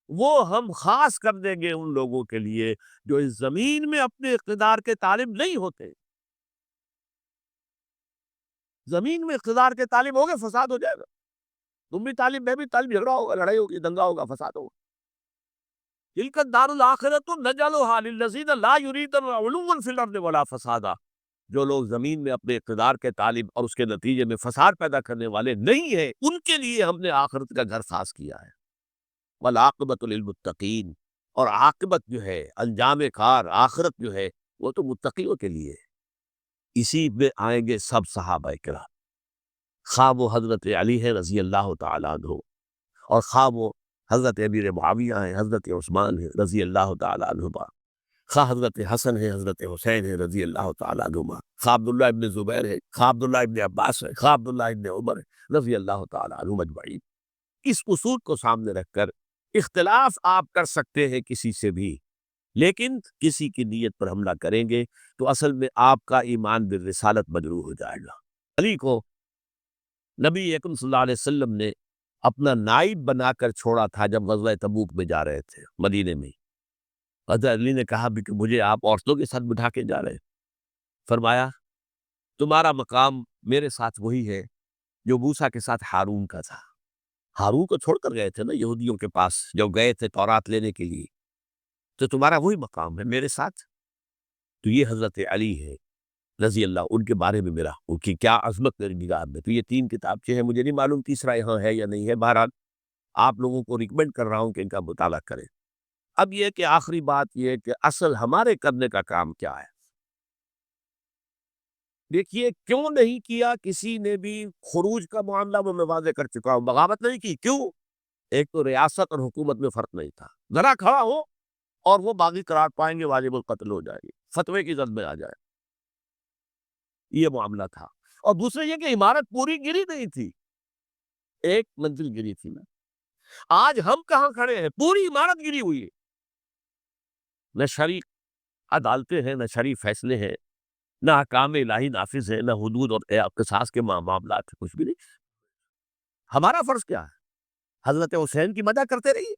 وہ ہم خاص کر دیں گے ان لوگوں کے لیے جو اس زمین میں اپنے اقتدار کے طالب نہیں ہوتے. زمین میں اقتدار کے طالب ہو گے فساد ہو جائے گا. تم بھی طالب، میں بھی طالب، جھگڑا ہوگا، لڑائی ہوگی، دنگا ہوگا، فساد ہوگا. تلک الدار الاخرۃ نجعلھا للذین لا یریدون علوا فی الارض ولا فسادا. جو لوگ زمین میں اپنے اقتدار کے طالب اور اس کے نتیجے میں فساد پیدا کرنے والے نہیں ہیں، ان کے لیے ہم نے آخرت کا گھر خاص کیا ہے. والعاقبۃ للمتقین، اور عاقبت جو ہے، انجام کار، آخرت جو ہے وہ تو متقیوں کے لیے ہے. اسی میں آئیں گے سب صحابہ کرام، خواہ وہ حضرت علی ہے رضی اللہ تعالیٰ عنہ، اور خواہ وہ حضرت امیر معاویہ ہیں، حضرت عثمان ہے رضی اللہ تعالیٰ عنہما، خواہ حضرت حسن ہے، حضرت حسین ہے رضی اللہ تعالیٰ عنہما، خواہ عبداللہ ابن زبیر ہے، خواہ عبداللہ ابن عباس ہے، خواہ عبداللہ ابن عمر ہے رضی اللہ تعالیٰ عنہم اجمعین. اس اصول کو سامنے رکھ کر اختلاف آپ کر سکتے ہیں کسی سے بھی، لیکن کسی کی نیت پر حملہ کریں گے تو اصل میں آپ کا ایمان بالرسالت مجروح ہو جائے گا. علی کو نبی اکرم صلی اللہ علیہ وسلم نے اپنا نائب بنا کر چھوڑا تھا جب غزوہ تبوک میں جا رہے تھے مدینے میں. حضرت علی نے کہا بھی کہ مجھے آپ عورتوں کے ساتھ بٹھا کے جا رہے ہیں. فرمایا تمہارا مقام میرے ساتھ وہی ہے جو موسیٰ کے ساتھ ہارون کا تھا. ہارون کو چھوڑ کر گئے تھے نا یہودیوں کے پاس جب گئے تھے تورات لینے کے لیے، تو تمہارا وہی مقام ہے میرے ساتھ. تو یہ حضرت علی ہے رضی اللہ، ان کے بارے میں میرا، ان کی کیا عظمت میری نگاہ میں. تو یہ 3 کتابچے ہیں، مجھے نہیں معلوم تیسرا یہاں ہے یا نہیں ہے، بہرحال آپ لوگوں کو ریکمینڈ کر رہا ہوں کہ ان کا مطالعہ کریں. اب یہ کہ آخری بات یہ ہے کہ اصل ہمارے کرنے کا کام کیا ہے. دیکھیے کیوں نہیں کیا کسی نے بھی خروج کا معاملہ وہ میں واضح کر چکا ہوں، بغاوت نہیں کی. کیوں؟ ایک تو ریاست اور حکومت میں فرق نہیں تھا، ذرا کھڑا ہو اور وہ باغی قرار پائیں گے، واجب القتل ہو جائے گی، فتوے کی زد میں آ جائے. یہ معاملہ تھا. اور دوسرے یہ کہ عمارت پوری گری نہیں تھی، ایک منزل گری تھی نا. آج ہم کہاں کھڑے ہیں؟ پوری عمارت گری ہوئی ہے. نہ شرعی عدالتیں ہیں، نہ شرعی فیصلے ہیں. نہ احکام الہی نافذ ہے، نہ حدود اور قصاص کے معاملات ہے، کچھ بھی نہیں۔ ہمارا فرض کیا ہے؟ حضرت حسین کی مدح کرتے رہیے،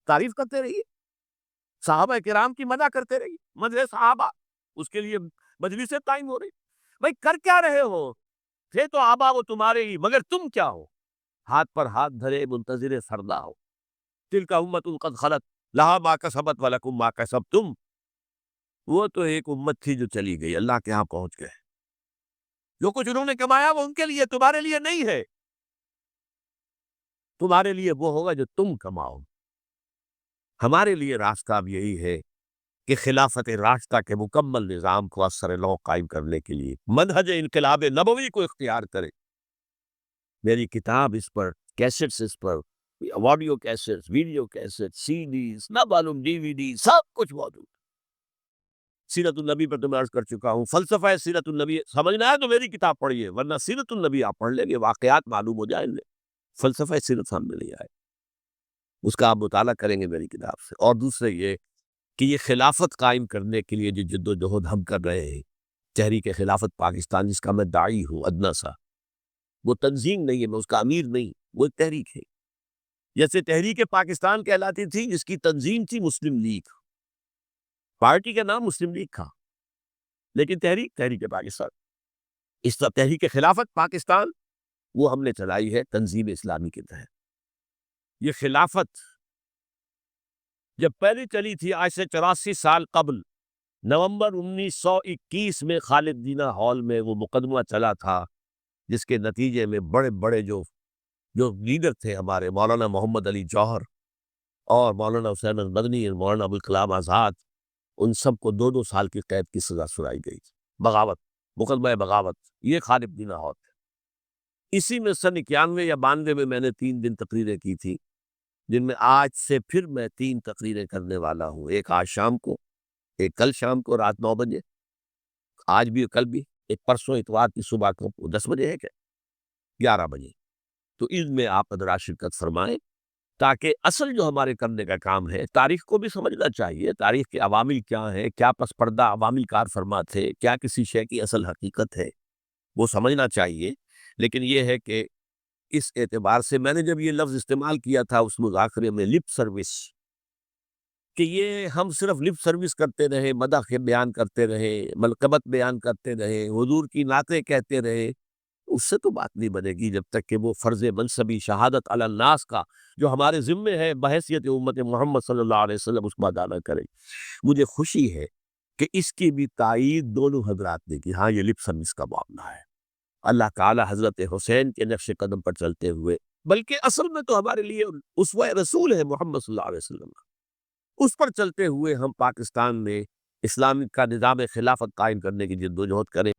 تعریف کرتے رہیے، صحابہ کرام کی مدح کرتے رہیے، مدح صحابہ، اس کے لیے مجلسیں قائم ہو رہی۔ بھائی کر کیا رہے ہو؟ تھے تو آبا وہ تمہارے ہی، مگر تم کیا ہو؟ ہاتھ پر ہاتھ دھرے منتظر فردا ہو۔ تلک امت قد خلت لہا ما کسبت ولکم ما کسبتم۔ وہ تو ایک امت تھی جو چلی گئی، اللہ کے ہاں پہنچ گئے، جو کچھ انہوں نے کمایا وہ ان کے لیے، تمہارے لیے نہیں ہے، تمہارے لیے وہ ہوگا جو تم کماؤ۔ ہمارے لیے راستہ اب یہی ہے کہ خلافت راستہ کے مکمل نظام کو اثر نو قائم کرنے کے لیے منہج انقلاب نبوی کو اختیار کرے۔ میری کتاب اس پر، کیسٹس اس پر، آڈیو کیسٹس، ویڈیو کیسٹ، سی ڈیز، نہ معلوم ڈی وی ڈی، سب کچھ موجود۔ سیرت النبی پر تو میں عرض کر چکا ہوں، فلسفہ سیرت النبی سمجھنا ہے تو میری کتاب پڑھیے، ورنہ سیرت النبی آپ پڑھ لیں گے، واقعات معلوم ہو جائیں گے، فلسفہ سیرت سامنے نہیں آئے، اس کا آپ مطالعہ کریں گے میری کتاب سے۔ اور دوسرے یہ کہ یہ خلافت قائم کرنے کے لیے جو جد و جہد ہم کر رہے ہیں، تحریک خلافت پاکستان جس کا میں داعی ہوں ادنا سا، وہ تنظیم نہیں ہے، میں اس کا امیر نہیں، وہ ایک تحریک ہے۔ جیسے تحریک پاکستان کہلاتی تھی، جس کی تنظیم تھی مسلم لیگ، پارٹی کا نام مسلم لیگ تھا، لیکن تحریک پاکستان۔ اس طرح تحریک خلافت پاکستان وہ ہم نے چلائی ہے تنظیم اسلامی کے تحت۔ یہ خلافت جب پہلی چلی تھی آج سے 84 سال قبل، نومبر 1921 میں خالد جینا ہال میں وہ مقدمہ چلا تھا، جس کے نتیجے میں بڑے بڑے جو لیڈر تھے ہمارے، مولانا محمد علی جوہر اور مولانا حسین المدنی، مولانا ابوالکلام آزاد، ان سب کو 2 سال کی قید کی سزا سنائی گئی تھی، بغاوت، مقدمہ بغاوت، یہ خالد جینا ہال ہے۔ اسی میں سن 91 یا 92 میں نے 3 دن تقریریں کی تھی، جن میں آج سے پھر میں 3 تقریریں کرنے والا ہوں، ایک آج شام کو، ایک کل شام کو رات 9 بجے، آج بھی کل بھی، ایک پرسوں اتوار کی صبح کو 10 بجے ہے، کیا 11 بجے۔ تو ان میں آپ حضرات شرکت فرمائیں، تاکہ اصل جو ہمارے کرنے کا کام ہے، تاریخ کو بھی سمجھنا چاہیے، تاریخ کے عوامل کیا ہیں، کیا پس پردہ عوامل کار فرما تھے، کیا کسی شے کی اصل حقیقت ہے، وہ سمجھنا چاہیے۔ لیکن یہ ہے کہ اس اعتبار سے میں نے جب یہ لفظ استعمال کیا تھا اس مذاکرے میں، لپ سروس، کہ یہ ہم صرف لپ سروس کرتے رہے، مدح بیان کرتے رہے، ملکبت بیان کرتے رہے، حضور کی نعتیں کہتے رہے، اس سے تو بات نہیں بنے گی جب تک کہ وہ فرض منصبی شہادت علی الناس کا جو ہمارے ذمے ہے بحیثیت امت محمد صلی اللہ علیہ وسلم، اس کو ادا نہ کرے۔ مجھے خوشی ہے کہ اس کی بھی تائید دونوں حضرات نے کی، ہاں یہ لپ سروس کا معاملہ ہے، اللہ تعالی حضرت حسین کے نقش قدم پر چلتے ہوئے، بلکہ اصل میں تو ہمارے لیے اسوہ رسول ہے محمد صلی اللہ علیہ وسلم، اس پر چلتے ہوئے ہم پاکستان میں اسلام کا نظام خلافت قائم کرنے کی جد و جہد کریں۔